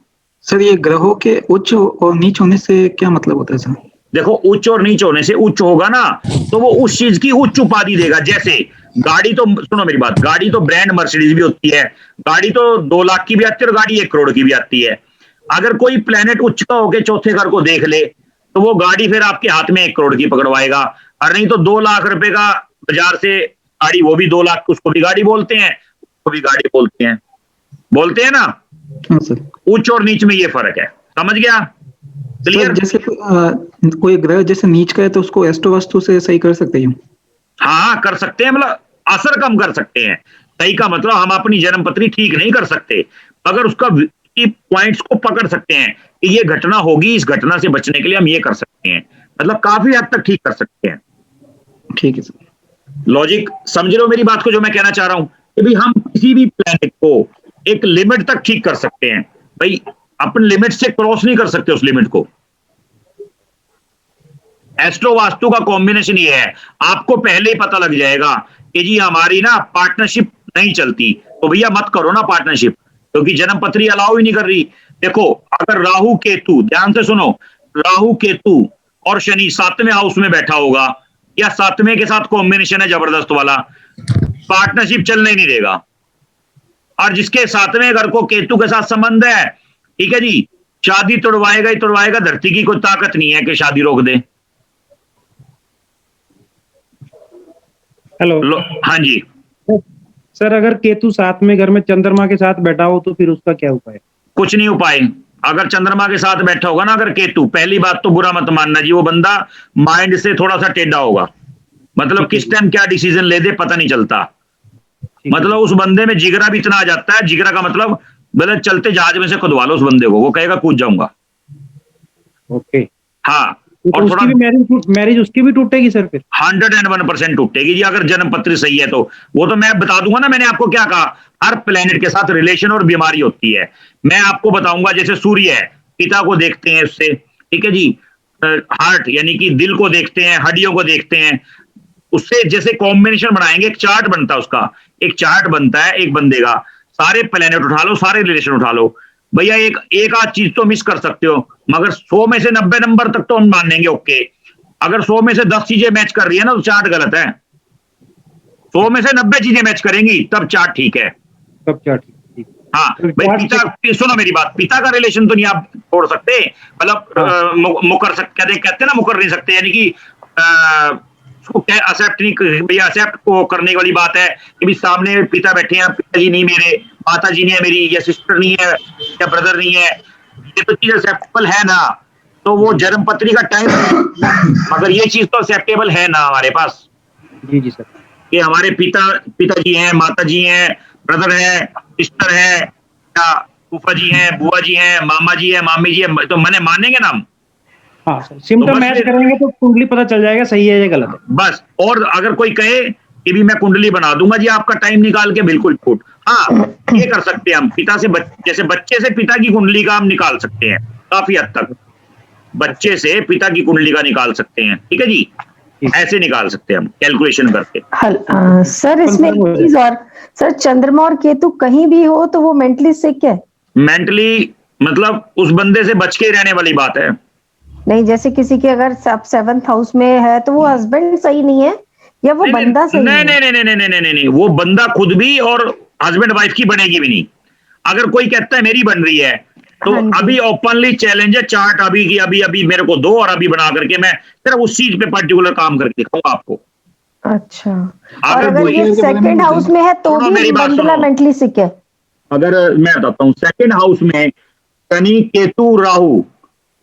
सर, ये ग्रहों के उच्च और नीच होने से क्या मतलब होता है सर? देखो, उच्च और नीच होने से, उच्च होगा ना तो वो उस चीज की उच्च उपाधि देगा। जैसे गाड़ी, तो सुनो मेरी बात, गाड़ी तो ब्रांड मर्सिडीज भी होती है, गाड़ी तो 2 लाख की भी आती है और गाड़ी 1 करोड़ की भी आती है। अगर कोई प्लेनेट उच्च का होके चौथे घर को देख ले तो वो गाड़ी फिर आपके हाथ में 1 करोड़ की पकड़वाएगा, और नहीं तो 2 लाख रुपए का बाजार से गाड़ी, वो भी 2 लाख, उसको भी गाड़ी बोलते हैं, उसको भी गाड़ी बोलते हैं ना। उच्च और नीच में ये फर्क है, समझ गया? क्लियर? जैसे कोई ग्रह जैसे नीच का है तो उसको एस्ट्रो वास्तु से सही कर सकते हैं? हाँ कर सकते हैं, मतलब असर कम कर सकते हैं। सही का मतलब हम अपनी जन्म पत्री ठीक नहीं कर सकते, अगर उसका पॉइंट्स को पकड़ सकते हैं कि ये घटना होगी, इस घटना से बचने के लिए हम ये कर सकते हैं, मतलब काफी हद तक ठीक कर सकते हैं। ठीक है सर। लॉजिक समझ रहे हो मेरी बात को, जो मैं कहना चाह रहा हूं कि भाई हम किसी भी प्लेनेट को एक लिमिट तक ठीक कर सकते हैं, भाई अपन लिमिट से क्रॉस नहीं कर सकते उस लिमिट को। एस्ट्रो वास्तु का कॉम्बिनेशन ये है, आपको पहले ही पता लग जाएगा कि जी हमारी ना पार्टनरशिप नहीं चलती, तो भैया मत करो ना पार्टनरशिप, क्योंकि जन्म पत्री अलाउ ही नहीं कर रही। देखो, अगर राहु केतु, ध्यान से सुनो, राहु केतु और शनि 7वें हाउस में बैठा होगा या 7वें के साथ कॉम्बिनेशन है जबरदस्त वाला, पार्टनरशिप चलने ही नहीं देगा। और जिसके 7वें घर को केतु के साथ संबंध है, ठीक है जी, शादी तोड़वाएगा ही तोड़वाएगा, धरती की कोई ताकत नहीं है कि शादी रोक दे। हेलो, हाँ जी सर, अगर केतु 7वें घर में चंद्रमा के साथ बैठा हो तो फिर उसका क्या उपाय? कुछ नहीं उपाय। अगर चंद्रमा के साथ बैठा होगा ना अगर केतु, पहली बात तो बुरा मत मानना जी, वो बंदा माइंड से थोड़ा सा टेढ़ा होगा, मतलब किस टाइम क्या डिसीजन ले दे पता नहीं चलता। मतलब उस बंदे में जिगरा भी इतना आ जाता है, जिगरा का मतलब मतलब चलते जहाज में से खुदवा लो उस बंदे को, वो कहेगा कूद जाऊंगा। ओके, हाँ। और उसकी भी मैरिज उसकी भी टूटेगी सर फिर? 101% टूटेगी जी, अगर जन्म पत्री सही है तो। वो तो मैं बता दूंगा ना, मैंने आपको क्या कहा, हर प्लेनेट के साथ रिलेशन और बीमारी होती है। मैं आपको बताऊंगा, जैसे सूर्य है, पिता को देखते हैं उससे, ठीक है जी, हार्ट यानी कि दिल को देखते हैं, हड्डियों को देखते हैं, उससे जैसे कॉम्बिनेशन बनाएंगे, एक चार्ट बनता है उसका, एक चार्ट बनता है एक बंदे का, सारे प्लेनेट उठा लो, सारे रिलेशन उठा लो भैया, एक आध चीज तो मिस कर सकते हो, मगर 100 में से 90 नंबर तक तो हम मान लेंगे ओके। अगर 100 में से 10 चीजें मैच कर रही है ना तो चार्ट गलत है। 100 में से 90 चीजें मैच करेंगी तब चार्ट ठीक है, तब चार्ट ठीक। हाँ भाई, पिता, सुनो मेरी बात, पिता का रिलेशन तो नहीं आप छोड़ सकते, मतलब मुकर सकते, कहते ना मुकर नहीं सकते, यानी कि एक्सेप्ट नहीं, भैया एक्सेप्ट को करने वाली बात है कि भी सामने पिता बैठे हैं, पिताजी नहीं मेरे, माता जी नहीं है मेरी, या सिस्टर नहीं है या ब्रदर नहीं है, ये तो चीज एक्सेप्टेबल है ना, तो वो जन्म पत्री का टाइम मगर ये चीज तो एक्सेप्टेबल है ना हमारे पास। जी जी सर, कि हमारे पिताजी हैं, माता जी हैं, ब्रदर है, सिस्टर है, या फूफा जी हैं, बुआ जी हैं, मामा जी हैं, मामी जी हैं, तो मैंने मानेंगे ना हम? हाँ सर, सिम्टम मैच करेंगे तो कुंडली पता चल जाएगा सही है या गलत है बस। और अगर कोई कहे कि भी मैं कुंडली बना दूंगा जी आपका टाइम निकाल के, बिल्कुल छूट। हाँ, ये कर सकते हैं हम, पिता से जैसे बच्चे से पिता की कुंडली का हम निकाल सकते हैं, काफी हद तक बच्चे से पिता की कुंडली का निकाल सकते हैं, ठीक है जी, ऐसे निकाल सकते हैं हम कैलकुलेशन करके। सर इसमें एक चीज और, सर चंद्रमा और केतु कहीं भी हो तो वो मेंटली सिक है? मेंटली मतलब उस बंदे से बच के रहने वाली बात है। नहीं, जैसे किसी के अगर 7th हाउस में है तो वो हस्बैंड सही नहीं है या वो बंदा सही नहीं, नहीं नहीं नहीं नहीं नहीं नहीं, वो बंदा खुद भी और हस्बैंड वाइफ की बनेगी भी नहीं। अगर कोई कहता है मेरी बन रही है तो अभी ओपनली चैलेंज है, चार्ट अभी की अभी मेरे को दो और अभी बना करके मैं सिर्फ उस चीज पे पर्टिकुलर काम करके दिखाऊंगा आपको। अच्छा, और अगर ये 2nd हाउस में है तो भी बंदा मेंटली सिक है? अगर मैं बताता हूँ, 2nd हाउस में शनि, केतु, राहु,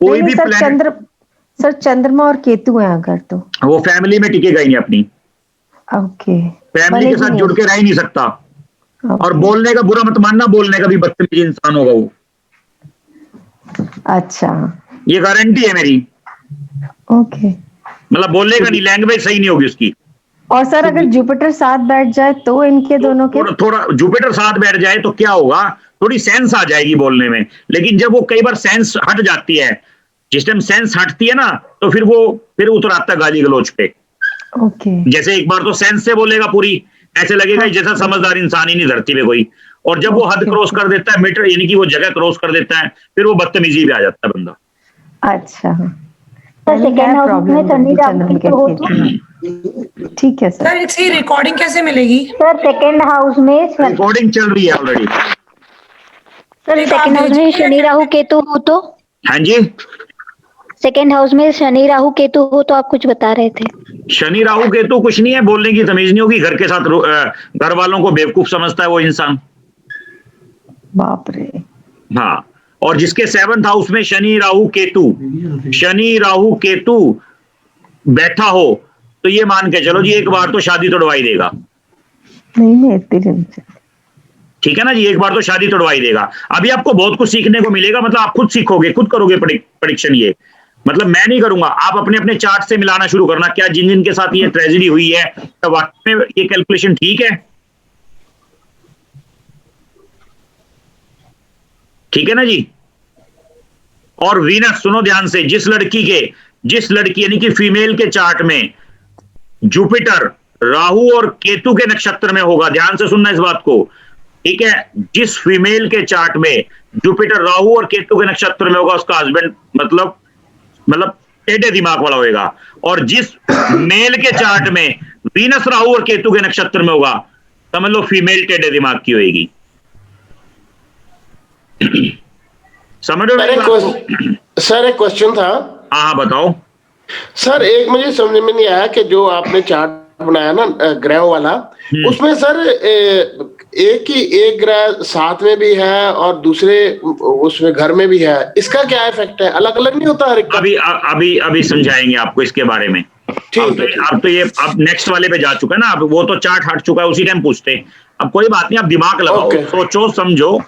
कोई भी प्लैनेट, सर चंद्रमा और केतु है अगर तो वो फैमिली में टिकेगा ही नहीं अपनी। ओके, फैमिली के साथ जुड़ के रह ही नहीं सकता। और बोलने का बुरा मत मानना, बोलने का भी बदतमीज इंसान होगा वो। अच्छा, ये गारंटी है मेरी। ओके, मतलब बोलेगा नहीं, लैंग्वेज सही नहीं होगी उसकी। और सर अगर जुपिटर साथ बैठ जाए तो इनके दोनों के थोड़ा जुपिटर साथ बैठ जाए तो क्या होगा, थोड़ी सेंस आ जाएगी बोलने में। लेकिन जब वो कई बार सेंस हट जाती है, जिस टाइम सेंस हटती है ना, तो फिर उतर आता है गाली गलौज पे। ओके, जैसे एक बार तो सेंस से बोलेगा पूरी, ऐसे लगेगा जैसा समझदार इंसान ही नहीं धरती पे कोई। और जब वो हद क्रॉस कर देता है, मीटर यानी कि वो जगह क्रॉस कर देता है, फिर वो बदतमीजी पे आ जाता है बंदा। अच्छा, सेकंड हाउस में शनि राहु केतु हो तो ठीक है सर। इसकी रिकॉर्डिंग कैसे मिलेगी सर? सेकंड हाउस में रिकॉर्डिंग चल रही है ऑलरेडी। सर सेकंड हाउस में शनि राहु केतु हो तो? हाँ जी, सेकंड हाउस में शनि राहु केतु हो तो आप कुछ बता रहे थे। शनि राहु केतु कुछ नहीं है, बोलने की तमीज नहीं होगी, घर के साथ घर वालों को बेवकूफ समझता है वो इंसान। बाप रे। हाँ, और जिसके 7th हाउस में शनि राहु केतु बैठा हो तो ये मान के चलो जी एक बार तो शादी तोड़वाई देगा। नहीं, ठीक है ना जी, एक बार तो शादी तोड़वाई देगा। अभी आपको बहुत कुछ सीखने को मिलेगा, मतलब आप खुद सीखोगे, खुद करोगे प्रेडिक्शन। ये मतलब मैं नहीं करूंगा, आप अपने अपने चार्ट से मिलाना शुरू करना, क्या जिन के साथ ये ट्रेजेडी हुई है तो वाकई में ये कैलकुलेशन ठीक है। ठीक है ना जी। और वीनस, सुनो ध्यान से, जिस लड़की यानी कि फीमेल के चार्ट में जुपिटर राहु और केतु के नक्षत्र में होगा, ध्यान से सुनना इस बात को, ठीक है, जिस फीमेल के चार्ट में जुपिटर राहु और केतु के नक्षत्र में होगा उसका हस्बैंड मतलब टेढ़े दिमाग वाला होगा। और जिस मेल के चार्ट में वीनस राहु और केतु के नक्षत्र में होगा, समझ लो फीमेल टेढ़े दिमाग की होगी। समझ रहे? सर एक क्वेश्चन था। हाँ बताओ सर। एक मुझे समझ में नहीं आया कि जो आपने चार्ट बनाया ना ग्रह वाला, उसमें सर एक ग्रह साथ में भी है और दूसरे उसमें घर में भी है, इसका क्या इफेक्ट है? अलग अलग नहीं होता हर एक? अभी समझाएंगे आपको इसके बारे में। अब तो ये नेक्स्ट वाले पे जा चुका है ना, अब वो तो चार्ट हट चुका है, उसी टाइम पूछते। अब कोई बात नहीं, आप दिमाग लगाओ, सोचो समझो।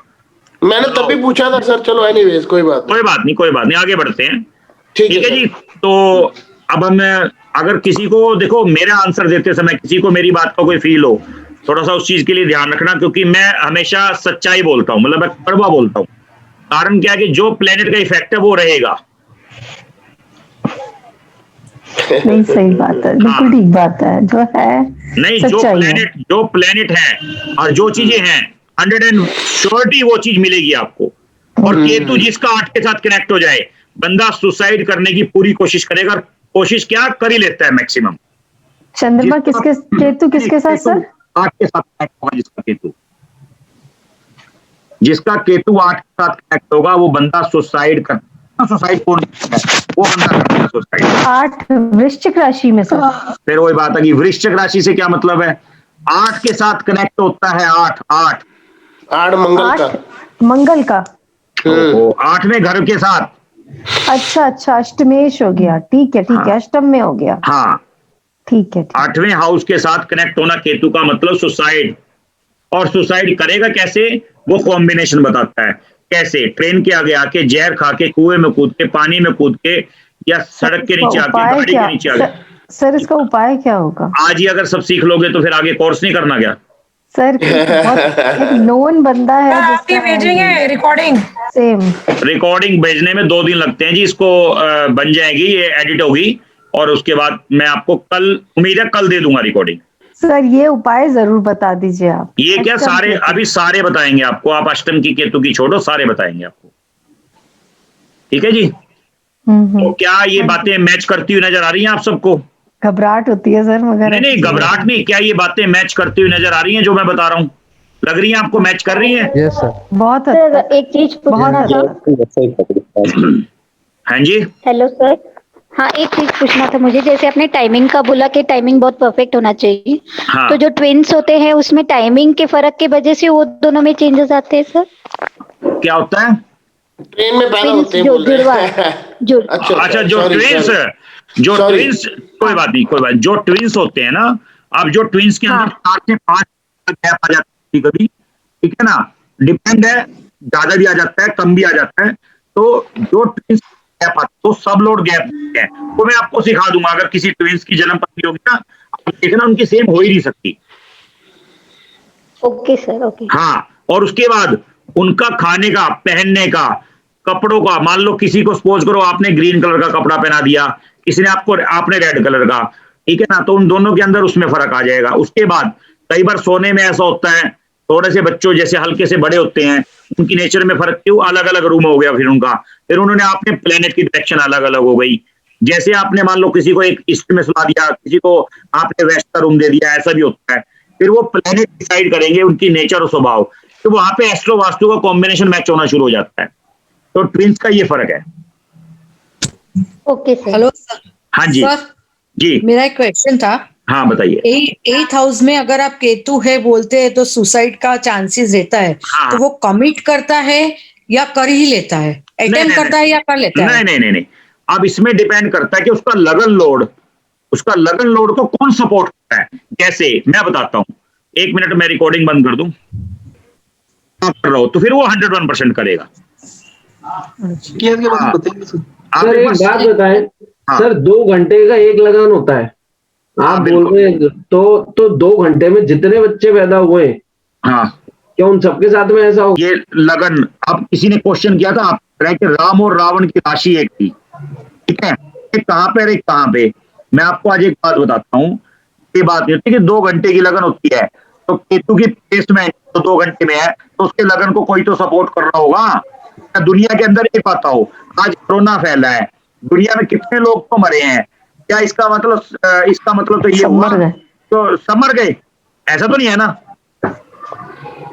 मैंने तभी पूछा था सर, चलो एनीवेज कोई बात नहीं, आगे बढ़ते हैं। ठीक है जी। तो अब हम अगर किसी को, देखो मेरा आंसर देते समय किसी को मेरी बात का कोई फील हो, थोड़ा सा उस चीज के लिए ध्यान रखना, क्योंकि मैं हमेशा सच्चाई बोलता हूँ, मतलब मैं कड़वा बोलता हूँ। कारण क्या है कि जो प्लेनेट का इफेक्ट है वो रहेगा। नहीं, सही बात है, बिल्कुल ठीक बात है, जो है नहीं, जो प्लेनेट है और जो चीजें हैं 100% वो चीज मिलेगी आपको। और केतु जिसका 8 के साथ कनेक्ट हो जाए, बंदा सुसाइड करने की पूरी कोशिश करेगा, कोशिश क्या कर ही लेता है मैक्सिमम। चंद्रमा केतु किसके साथ सर? 8 के साथ कनेक्ट होगा जिसका केतु 8 के साथ कनेक्ट होगा, वो बंदा सुसाइड कौन है? वो बंदा करता है सुसाइड। 8 वृश्चिक राशि में सर। फिर वही बात है कि वृश्चिक राशि से क्या मतलब है? 8 के साथ कनेक्ट होता है, 8 मंगल का। 8वें घर के साथ। अच्छा, अष्टमेश हो गया, ठीक है, अष्टम में हो गया। हाँ ठीक है। 8वें हाउस के साथ कनेक्ट होना केतु का मतलब सुसाइड। और सुसाइड करेगा कैसे? वो कॉम्बिनेशन बताता है। कैसे? ट्रेन के आगे आके, जहर खा के, कुएं में कूद के, पानी में कूद के, या सड़क के नीचे आके, गाड़ी के नीचे आके। सर इसका उपाय क्या होगा? आज ही अगर सब सीख लोगे तो फिर आगे कोर्स नहीं करना क्या? सर एक नोन बंदा है आपकी भेजेंगे रिकॉर्डिंग, सेम रिकॉर्डिंग भेजने में 2 दिन लगते हैं जी। इसको बन जाएगी, ये एडिट होगी, और उसके बाद मैं आपको कल, उम्मीद है कल दे दूंगा रिकॉर्डिंग। सर ये उपाय जरूर बता दीजिए आप। ये क्या सारे, अभी सारे बताएंगे आपको। आप अष्टम की, केतु की छोड़ो, सारे बताएंगे आपको। ठीक है जी। तो क्या ये बातें मैच करती हुई नजर आ रही हैं आप सबको? घबराहट होती है सर, मगर नहीं, घबराहट नहीं। क्या ये बातें मैच करती हुई नजर आ रही हैं जो मैं बता रहा हूँ? लग रही है आपको मैच कर रही है? Yes sir. बहुत एक चीज पूछना था। हाँ जी। हेलो सर, हाँ एक चीज पूछना था मुझे। जैसे आपने टाइमिंग का बोला कि टाइमिंग बहुत परफेक्ट होना चाहिए, हाँ। तो जो ट्विंस होते हैं उसमें टाइमिंग के फर्क की वजह से वो दोनों में चेंजेस आते हैं सर? क्या होता है? ट्रेन में पैदा होते हैं, जो बोल रहे जुड़वा हैं। अच्छा, जो ट्विंस, कोई बात नहीं, कोई बात। जो ट्विंस होते हैं ना, अब जो ट्विंस के अंदर 4 से 5 गैप आ जाता है कभी, ठीक है ना, डिपेंड है, ज्यादा भी आ जाता है, कम भी आ जाता है। तो जो ट्विंस गैप आता है तो सब लोड गैप है, तो मैं आपको सिखा दूंगा। अगर किसी ट्विंस की जन्म पत्नी होगी ना, आप देखना उनकी सेम हो ही नहीं सकती। Okay sir, okay. हाँ, और उसके बाद उनका खाने का, पहनने का, कपड़ों का, मान लो किसी को सपोज करो आपने ग्रीन कलर का कपड़ा पहना दिया, किसी ने आपने रेड कलर का, ठीक है ना, तो उन दोनों के अंदर उसमें फर्क आ जाएगा। उसके बाद कई बार सोने में ऐसा होता है, थोड़े से बच्चों जैसे हल्के से बड़े होते हैं, उनकी नेचर में फर्क क्यों, अलग अलग रूम हो गया फिर उनका, फिर उन्होंने आपने प्लेनेट की डायरेक्शन अलग अलग हो गई। जैसे आपने मान लो किसी को एक ईस्ट में सुला दिया, किसी को आपने वेस्ट का रूम दे दिया, ऐसा भी होता है। फिर वो प्लेनेट डिसाइड करेंगे उनकी नेचर और स्वभाव, तो वहां पे एस्ट्रो वास्तु का कॉम्बिनेशन मैच होना शुरू हो जाता है। तो ट्विंस का ये फर्क है। Okay sir. Hello sir. हाँ जी सर जी, मेरा एक क्वेश्चन था। हाँ बताइए। 8th हाउस में अगर आप केतु है बोलते हैं तो सुसाइड का चांसेस रहता है, हाँ। तो वो कमिट करता है या कर ही लेता है, अटेम्प्ट करता है या कर लेता है? नहीं। अब इसमें डिपेंड करता है कि उसका लगन लोड को कौन सपोर्ट करता है। जैसे मैं बताता हूं, 1 मिनट में रिकॉर्डिंग बंद कर दूं, कर रहा हो तो फिर वो 101% करेगा। सर एक बात बताएं, सर 2 घंटे का एक लगन होता है, आप बोल रहे हैं तो 2 घंटे में जितने बच्चे पैदा हुए, हाँ, क्या उन सबके साथ में ऐसा हो? ये लगन, अब किसी ने क्वेश्चन किया था आप कि राम और रावण की राशि एक थी, ठीक है, एक कहां पे, एक कहां पे। मैं आपको आज एक बात बताता हूँ, ये बात नहीं होती कि 2 घंटे की लगन होती है, तो केतु की प्लेसमेंट तो 2 घंटे में है, तो उसके लगन को कोई तो सपोर्ट कर रहा होगा। दुनिया के अंदर एक बात हो, आज कोरोना फैला है, दुनिया में कितने लोग तो मरे हैं, क्या इसका मतलब तो ये हुआ तो सब मर गए? ऐसा तो नहीं है ना।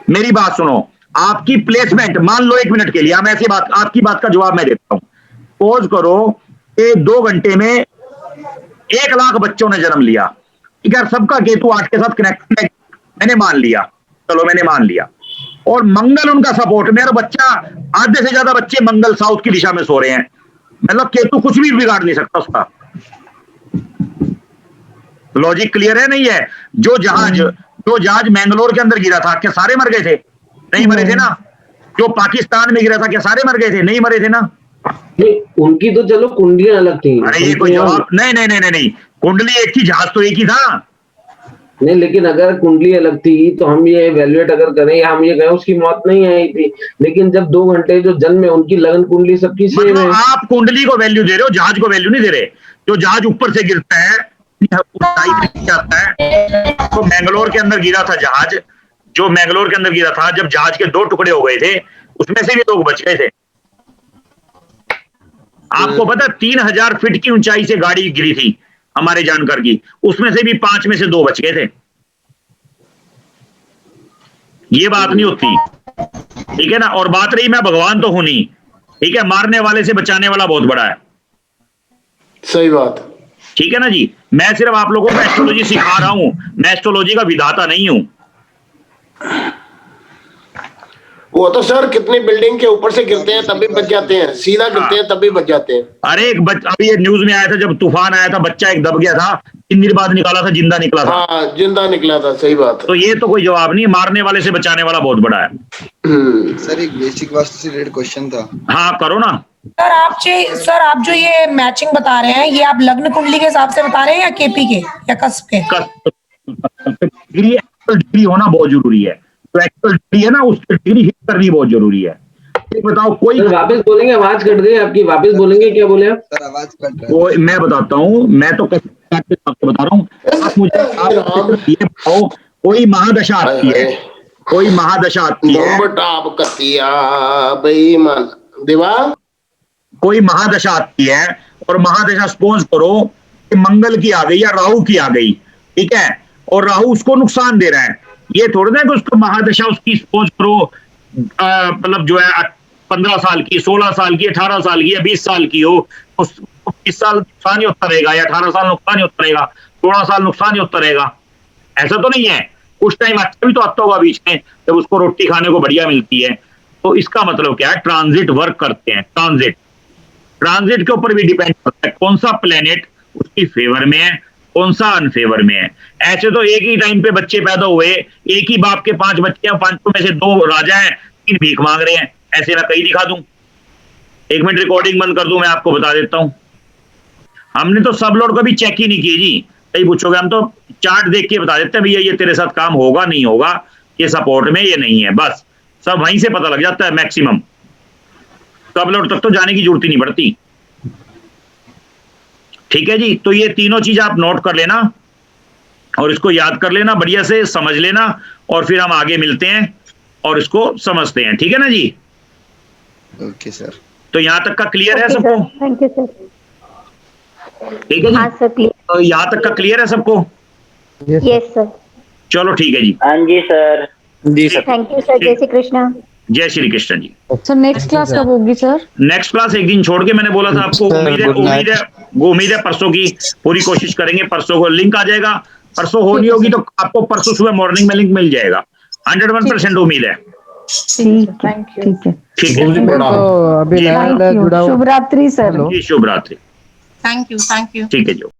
मेरी बात सुनो, आपकी प्लेसमेंट, मान लो 1 मिनट के लिए हम ऐसी बात, आपकी बात का जवाब मैं देता हूं। सपोज करो कि 2 घंटे में 1 लाख बच्चों ने जन्म लिया, ठीक है, सबका केतु 8 के साथ कनेक्ट, मैंने मान लिया, चलो मैंने मान लिया, और मंगल उनका सपोर्ट, मेरा बच्चा, आधे से ज्यादा बच्चे मंगल साउथ की दिशा में सो रहे हैं, मतलब केतु कुछ भी बिगाड़ नहीं सकता उसका। लॉजिक क्लियर है नहीं है? जो जहाज मैंगलोर के अंदर गिरा था, क्या सारे मर गए थे? नहीं मरे थे ना। जो पाकिस्तान में गिरा था, क्या सारे मर गए थे? नहीं मरे थे ना। उनकी तो चलो कुंडलियां अलग थी। अरे ये कोई जवाब नहीं, कुंडली एक थी, जहाज तो एक ही था। नहीं, लेकिन अगर कुंडली अलग थी तो हम ये इवैल्यूएट अगर करें, या हम ये कहें उसकी मौत नहीं आई थी, लेकिन जब 2 घंटे जो जन्म है उनकी लगन कुंडली सबकी सेम है। आप कुंडली को वैल्यू दे रहे हो, जहाज को वैल्यू नहीं दे रहे। जो जहाज ऊपर से गिरता है, जाता है, तो मैंगलोर के अंदर गिरा था जहाज, जो मैंगलोर के अंदर गिरा था, जब जहाज के 2 टुकड़े हो गए थे, उसमें से भी लोग बच गए थे। आपको पता 3000 फीट की ऊंचाई से गाड़ी गिरी थी हमारे जानकार की, उसमें से भी 5 में से 2 बच गए थे। ये बात नहीं होती, ठीक है ना। और बात रही, मैं भगवान तो हूं नहीं, ठीक है, मारने वाले से बचाने वाला बहुत बड़ा है। सही बात, ठीक है ना जी। मैं सिर्फ आप लोगों को एस्ट्रोलॉजी सिखा रहा हूं, मैं एस्ट्रोलॉजी का विधाता नहीं हूं। वो तो सर कितनी बिल्डिंग के ऊपर से गिरते हैं तब भी बच जाते हैं, सीधा गिरते हैं तब भी बच जाते हैं। अरे एक अभी ये न्यूज में आया था, जब तूफान आया था बच्चा एक दब गया था, 3 दिन बाद निकाला था, जिंदा निकला था। हाँ जिंदा निकला था, सही बात है। तो ये तो कोई जवाब नहीं, मारने वाले से बचाने वाला बहुत बड़ा है। सर एक बेसिक वास्तु से रिलेटेड क्वेश्चन था। हाँ करो ना। सर आप जो ये मैचिंग बता रहे हैं, ये आप लग्न कुंडली के हिसाब से बता रहे हैं या केपी के या कस्ब के? डिग्री होना बहुत जरूरी है, तो एक्चुअल डिग्री है ना, उसकी डिग्री हिट करनी बहुत जरूरी है। बताओ कोई वापस बोलेंगे, आवाज कट गई आपकी, वापस बोलेंगे, क्या बोले आप? सर आवाज कट रहा है। मैं बताता हूँ, मैं तो बता रहा हूँ, आप मुझे ये बताओ, कोई महादशा आती है, कोई महादशा आती है, कोई महादशा आती है, और महादशा सपोज करो कि मंगल की आ गई या राहु की आ गई, ठीक है, और राहु उसको नुकसान दे रहा है। ये थोड़ा ना कि उसको महादशा उसकी सपोज करो मतलब जो है 15 साल की, 16 साल की, 18 साल की या 20 साल की हो, उसको 20 साल नुकसान ही होता रहेगा, या 18 साल नुकसान ही होता रहेगा, 16 साल नुकसान ही होता रहेगा। ऐसा तो नहीं है, कुछ टाइम अच्छा भी तो आता होगा बीच में, जब उसको रोटी खाने को बढ़िया मिलती है। तो इसका मतलब क्या है, ट्रांजिट वर्क करते हैं। ट्रांजिट के ऊपर भी डिपेंड करता है कौन सा प्लेनेट उसकी फेवर में है, कौन सा अनफेवर में है। ऐसे तो एक ही टाइम पे बच्चे पैदा हुए, एक ही बाप के 5 बच्चे हैं, 5 में से 2 राजा हैं, 3 भीख मांग रहे हैं, ऐसे मैं कहीं दिखा दूं। 1 मिनट रिकॉर्डिंग बंद कर दूं, मैं आपको बता देता हूं। हमने तो सब लोड कभी चेक ही नहीं किए जी, कहीं पूछोगे हम तो चार्ट देख के बता देते हैं भैया ये तेरे साथ काम होगा नहीं होगा, ये सपोर्ट में ये नहीं है, बस सब वहीं से पता लग जाता है। मैक्सिमम सब लोड तक तो जाने की जरूरत ही नहीं पड़ती। ठीक है जी, तो ये तीनों चीज आप नोट कर लेना और इसको याद कर लेना, बढ़िया से समझ लेना, और फिर हम आगे मिलते हैं और इसको समझते हैं। ठीक है ना जी? Okay sir. तो यहां तक का क्लियर है सबको? Thank you sir. ठीक है जी? हाँ सर क्लियर। तो यहां तक का क्लियर है सबको? Yes sir. चलो ठीक है जी। हाँ जी सर। जी सर। Thank you sir. जय श्री कृष्णा। जय Shri Krishna ji. Sir next class कब होगी सर? नेक्स्ट क्लास एक दिन छोड़ के, मैंने बोला था आपको, उम्मीद है परसों की पूरी कोशिश करेंगे। परसों को लिंक आ जाएगा, परसों हो नहीं होगी तो आपको परसों सुबह मॉर्निंग में लिंक मिल जाएगा। 101% उम्मीद है। Thank you. ठीक है, शुभ रात्रि सर। शुभ रात्रि। Thank you. ठीक है जो।